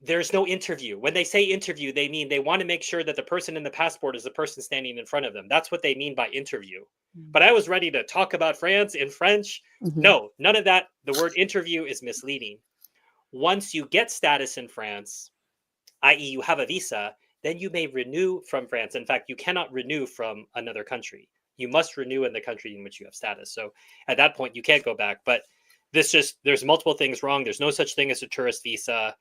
there's no interview. When they say interview, they mean they want to make sure that the person in the passport is the person standing in front of them. That's what they mean by interview. But I was ready to talk about France in French. Mm-hmm. No, none of that. The word interview is misleading. Once you get status in France, i.e., you have a visa, then you may renew from France. In fact, you cannot renew from another country. You must renew in the country in which you have status. So at that point, you can't go back. But there's multiple things wrong. There's no such thing as a tourist visa.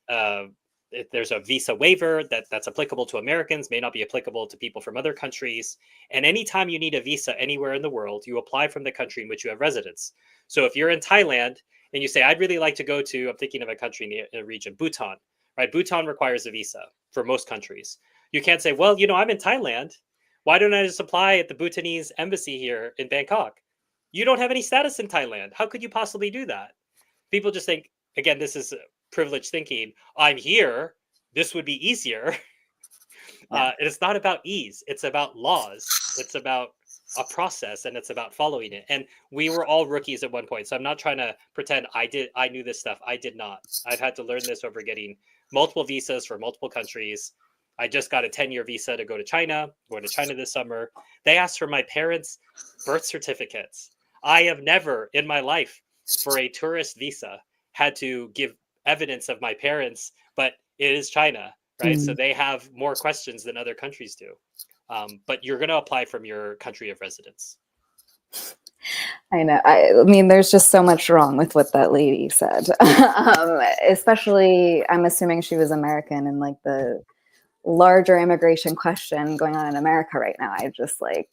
There's a visa waiver that's applicable to Americans, may not be applicable to people from other countries. And anytime you need a visa anywhere in the world, you apply from the country in which you have residence. So if you're in Thailand and you say, I'd really like to go to, I'm thinking of a country in a region, Bhutan, right? Bhutan requires a visa for most countries. You can't say, well, I'm in Thailand. Why don't I just apply at the Bhutanese embassy here in Bangkok? You don't have any status in Thailand. How could you possibly do that? People just think, again, this is privileged thinking. I'm here. This would be easier. Yeah. It's not about ease. It's about laws. It's about a process, and it's about following it. And we were all rookies at one point. So I'm not trying to pretend I knew this stuff. I did not. I've had to learn this over getting multiple visas for multiple countries. I just got a 10-year visa to go to China, going to China this summer. They asked for my parents' birth certificates. I have never in my life for a tourist visa had to give evidence of my parents, but it is China, right? Mm. So they have more questions than other countries do. But you're going to apply from your country of residence. I know. I mean, there's just so much wrong with what that lady said. Especially, I'm assuming she was American, and like the larger immigration question going on in America right now. I just like,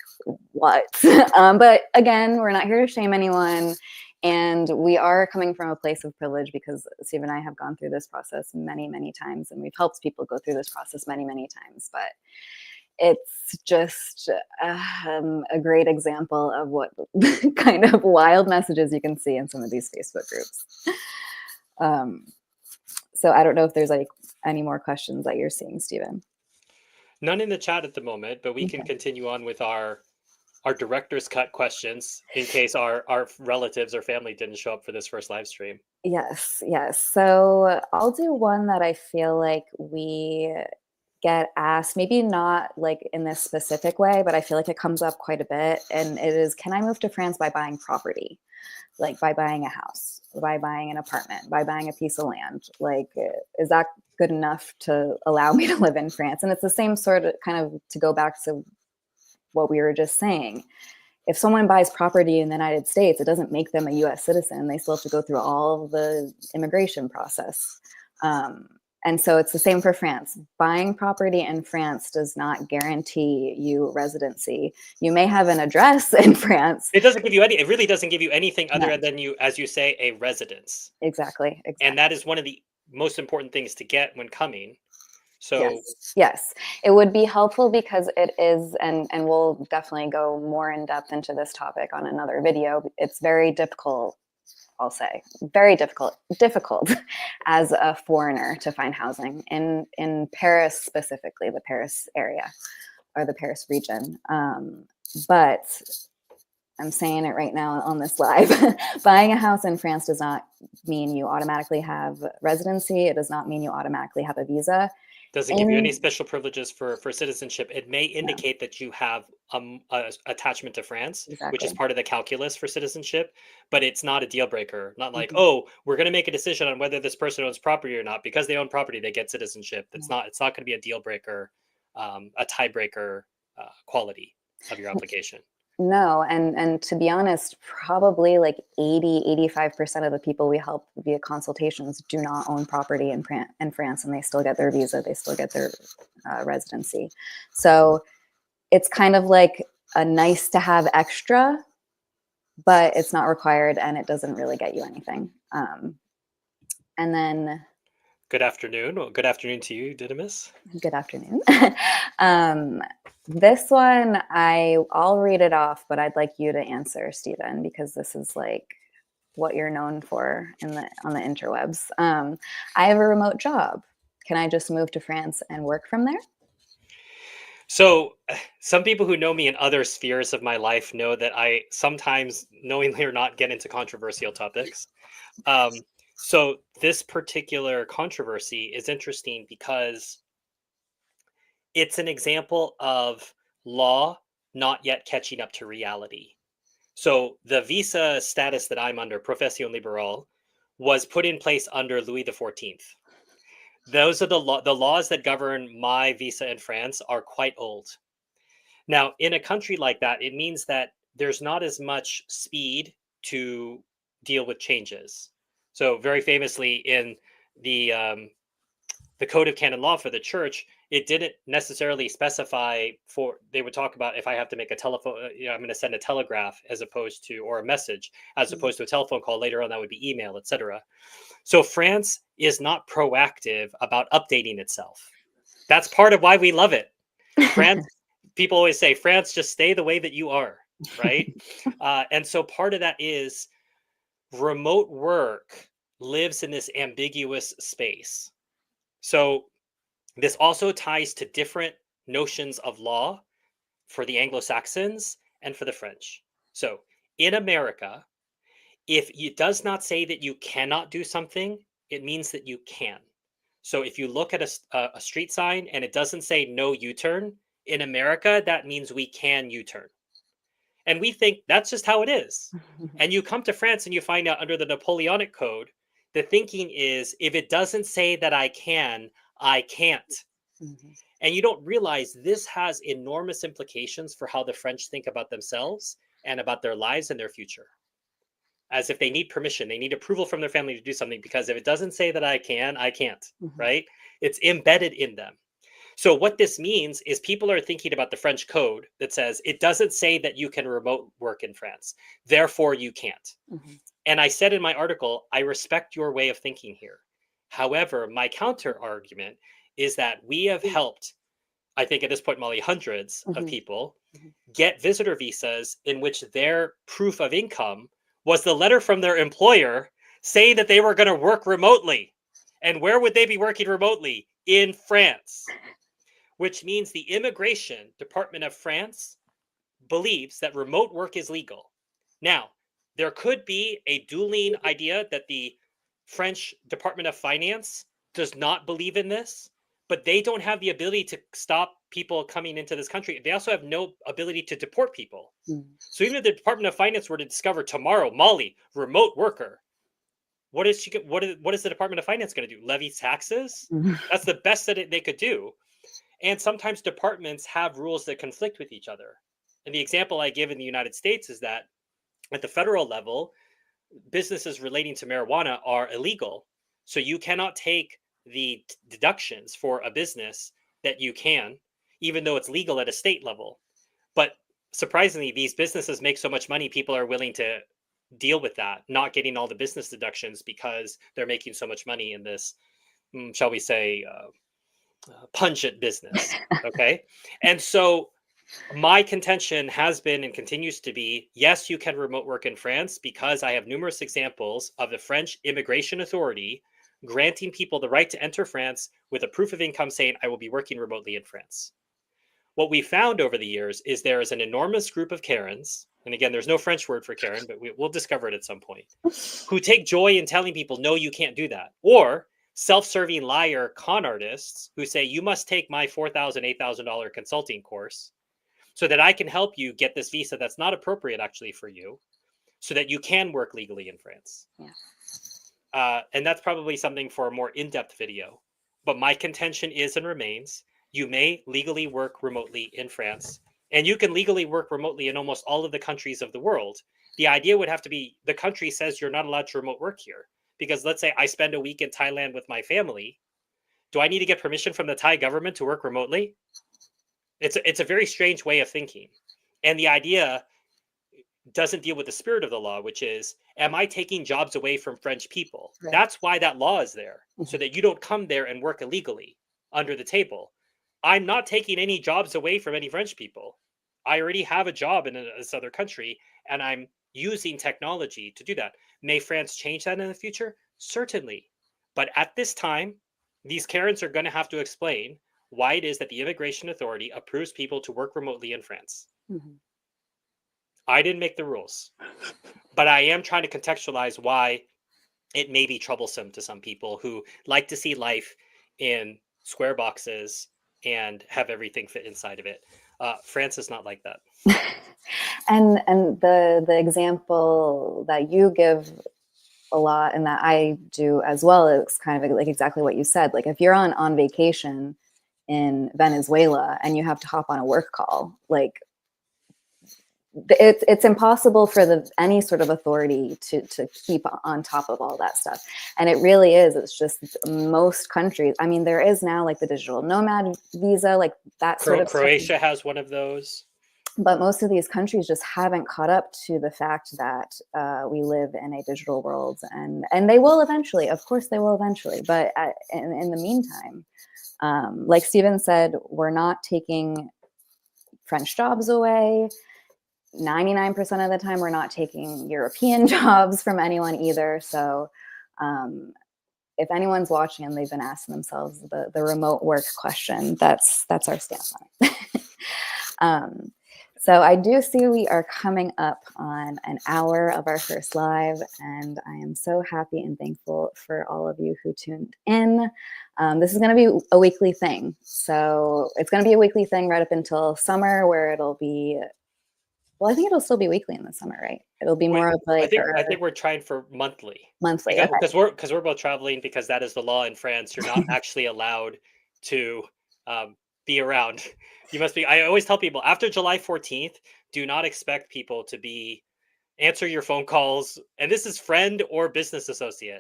what? But again, we're not here to shame anyone. And we are coming from a place of privilege because Steve and I have gone through this process many, many times, and we've helped people go through this process many, many times. But it's just a great example of what kind of wild messages you can see in some of these Facebook groups. So I don't know if there's like any more questions that you're seeing, Stephen. None in the chat at the moment, but we can continue on with our director's cut questions in case our relatives or family didn't show up for this first live stream. Yes. So I'll do one that I feel like we get asked, maybe not like in this specific way, but I feel like it comes up quite a bit. And it is, can I move to France by buying property? Like by buying a house, by buying an apartment, by buying a piece of land? Like, is that good enough to allow me to live in France? And it's the same sort of kind of to go back to what we were just saying. If someone buys property in the United States, it doesn't make them a US citizen. They still have to go through all of the immigration process. And so it's the same for France. Buying property in France does not guarantee you residency. You may have an address in France. It doesn't give you it really doesn't give you anything other than you, as you say, a residence. Exactly. And that is one of the most important things to get when coming. So yes, it would be helpful because it is, and we'll definitely go more in depth into this topic on another video. It's very difficult, I'll say, very difficult as a foreigner to find housing in Paris, specifically the Paris area or the Paris region. But I'm saying it right now on this live. Buying a house in France does not mean you automatically have residency. It does not mean you automatically have a visa. Doesn't give you any special privileges for citizenship. It may indicate that you have a attachment to France, which is part of the calculus for citizenship, but it's not a deal breaker. Not like, oh, we're going to make a decision on whether this person owns property or not. Because they own property, they get citizenship. It's not going to be a deal breaker, a tiebreaker quality of your application. No, and to be honest, probably like 85% of the people we help via consultations do not own property in France, and they still get their visa, they still get their residency. So it's kind of like a nice to have extra, but it's not required and it doesn't really get you anything. And then Good afternoon. Well, good afternoon to you, Didymus. good afternoon. This one, I'll read it off, but I'd like you to answer, Stephen, because this is like what you're known for on the interwebs. I have a remote job. Can I just move to France and work from there? So, some people who know me in other spheres of my life know that I sometimes, knowingly or not, get into controversial topics. Um, so, this particular controversy is interesting because it's an example of law not yet catching up to reality. So, the visa status that I'm under, Profession Liberale, was put in place under Louis the 14th. Those are the laws that govern my visa in France are quite old. Now, in a country like that, it means that there's not as much speed to deal with changes. So, very famously, in the Code of Canon Law for the Church, it didn't necessarily specify for. They would talk about if I have to make a telephone, I'm going to send a telegraph as opposed to, or a message as opposed to a telephone call. Later on, that would be email, etc. So, France is not proactive about updating itself. That's part of why we love it. France, people always say, France, just stay the way that you are, right? And so part of that is remote work lives in this ambiguous space. So this also ties to different notions of law for the Anglo-Saxons and for the French. So in America, if it does not say that you cannot do something, it means that you can. So if you look at a street sign and it doesn't say no U-turn, in America, that means we can U-turn. And we think that's just how it is. And you come to France and you find out under the Napoleonic Code, the thinking is if it doesn't say that I can, I can't. Mm-hmm. And you don't realize this has enormous implications for how the French think about themselves and about their lives and their future. As if they need permission, they need approval from their family to do something, because if it doesn't say that I can, I can't, Mm-hmm. right? It's embedded in them. So what this means is people are thinking about the French code that says it doesn't say that you can remote work in France, therefore you can't. Mm-hmm. And I said in my article, I respect your way of thinking here. However, my counter argument is that we have helped, I think at this point, Molly, hundreds Mm-hmm. of people Mm-hmm. get visitor visas in which their proof of income was the letter from their employer saying that they were going to work remotely. And where would they be working remotely? In France. Which means the Immigration Department of France believes that remote work is legal. Now, there could be a dueling idea that the French Department of Finance does not believe in this, but they don't have the ability to stop people coming into this country. They also have no ability to deport people. Mm-hmm. So even if the Department of Finance were to discover tomorrow, Molly, remote worker, what is the Department of Finance going to do? Levy taxes? Mm-hmm. That's the best that they could do. And sometimes departments have rules that conflict with each other. And the example I give in the United States is that at the federal level, businesses relating to marijuana are illegal. So you cannot take the deductions for a business that you can, even though it's legal at a state level. But surprisingly, these businesses make so much money, people are willing to deal with that, not getting all the business deductions because they're making so much money in this, shall we say, pungent business. Okay. And so my contention has been and continues to be, yes, you can remote work in France, because I have numerous examples of the French Immigration Authority granting people the right to enter France with a proof of income saying, I will be working remotely in France. What we found over the years is there is an enormous group of Karens, and again, there's no French word for Karen, but we'll discover it at some point, who take joy in telling people, no, you can't do that. Or self-serving liar con artists who say, you must take my $4,000, $8,000 consulting course so that I can help you get this visa that's not appropriate actually for you, so that you can work legally in France. Yeah. And that's probably something for a more in-depth video. But my contention is and remains, you may legally work remotely in France, and you can legally work remotely in almost all of the countries of the world. The idea would have to be the country says you're not allowed to remote work here. Because let's say I spend a week in Thailand with my family. Do I need to get permission from the Thai government to work remotely? It's a very strange way of thinking. And the idea, doesn't deal with the spirit of the law, which is, am I taking jobs away from French people? Right. That's why that law is there, so Mhm. that you don't come there and work illegally under the table. I'm not taking any jobs away from any French people. I already have a job in this other country, and I'm using technology to do that. May France change that in the future? Certainly. But at this time, these Karens are going to have to explain why it is that the immigration authority approves people to work remotely in France. Mhm. I didn't make the rules, but I am trying to contextualize why it may be troublesome to some people who like to see life in square boxes and have everything fit inside of it. France is not like that. And the example that you give a lot and that I do as well is kind of like exactly what you said. Like if you're on vacation in Venezuela and you have to hop on a work call, like it's impossible for any sort of authority to keep on top of all that stuff. And it really is. It's just most countries. I mean, there is now like the digital nomad visa, like that sort of stuff. Croatia has one of those. But most of these countries just haven't caught up to the fact that we live in a digital world, and they will eventually. Of course, they will eventually. But in the meantime, like Steven said, we're not taking French jobs away. 99% of the time, we're not taking European jobs from anyone either. So if anyone's watching and they've been asking themselves the remote work question, that's our stance on it. So I do see we are coming up on an hour of our first live, and I am so happy and thankful for all of you who tuned in. This is going to be a weekly thing. So it's going to be a weekly thing right up until summer, where it'll be, well, I think it'll still be weekly in the summer, right? It'll be more of I like think we're trying for monthly. monthly. Okay. Because we're both traveling, because that is the law in France. You're not actually allowed to be around. You must be. I always tell people after July 14th, do not expect people to answer your phone calls. And this is friend or business associate.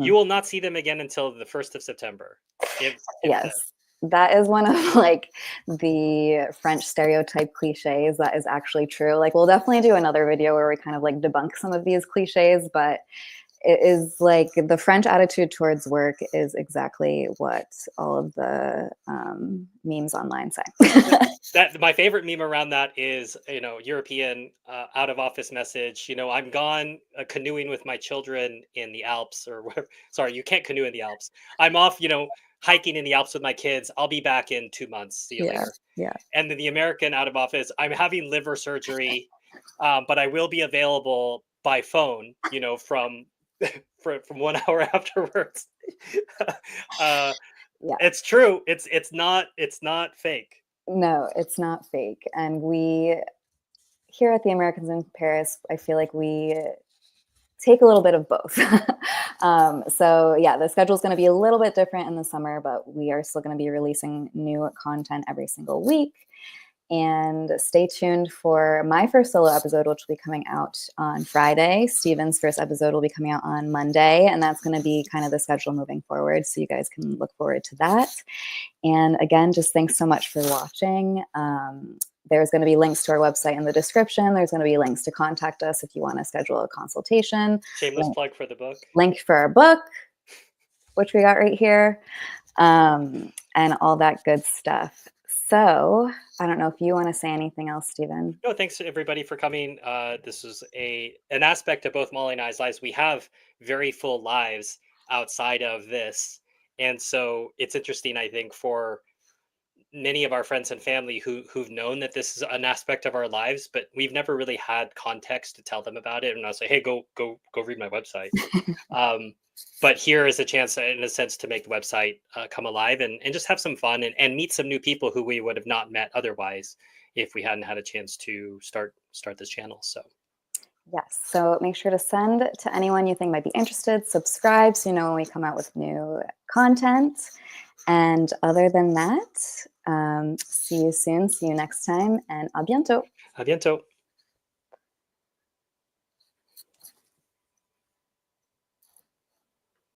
You will not see them again until the 1st of September. If Yes. That is one of like the French stereotype cliches that is actually true. Like we'll definitely do another video where we kind of like debunk some of these cliches, but it is like the French attitude towards work is exactly what all of the memes online say. that my favorite meme around that is, European out of office message. I'm gone canoeing with my children in the Alps or whatever. Sorry, you can't canoe in the Alps. I'm off, hiking in the Alps with my kids. I'll be back in 2 months. See you later. Yeah. And then the American out of office, I'm having liver surgery, but I will be available by phone, from 1 hour afterwards. Yeah. It's true. It's not fake. No, it's not fake. And we here at the Americans in Paris, I feel like we take a little bit of both. So yeah, the schedule is going to be a little bit different in the summer, but we are still going to be releasing new content every single week. And stay tuned for my first solo episode, which will be coming out on Friday. Steven's first episode will be coming out on Monday, and that's going to be kind of the schedule moving forward. So you guys can look forward to that. And again, just thanks so much for watching. There's going to be links to our website in the description. There's going to be links to contact us if you want to schedule a consultation. Shameless plug for the book. Link for our book, which we got right here, and all that good stuff. So I don't know if you want to say anything else, Steven. No, thanks to everybody for coming. This is an aspect of both Molly and I's lives. We have very full lives outside of this. And so it's interesting, I think, for many of our friends and family who've known that this is an aspect of our lives, but we've never really had context to tell them about it. And I'll say, hey, go read my website. But here is a chance, in a sense, to make the website come alive and just have some fun and meet some new people who we would have not met otherwise if we hadn't had a chance to start this channel. So yes, so make sure to send to anyone you think might be interested, subscribe so you know when we come out with new content. And other than that, see you soon, see you next time, and à bientôt. À bientôt.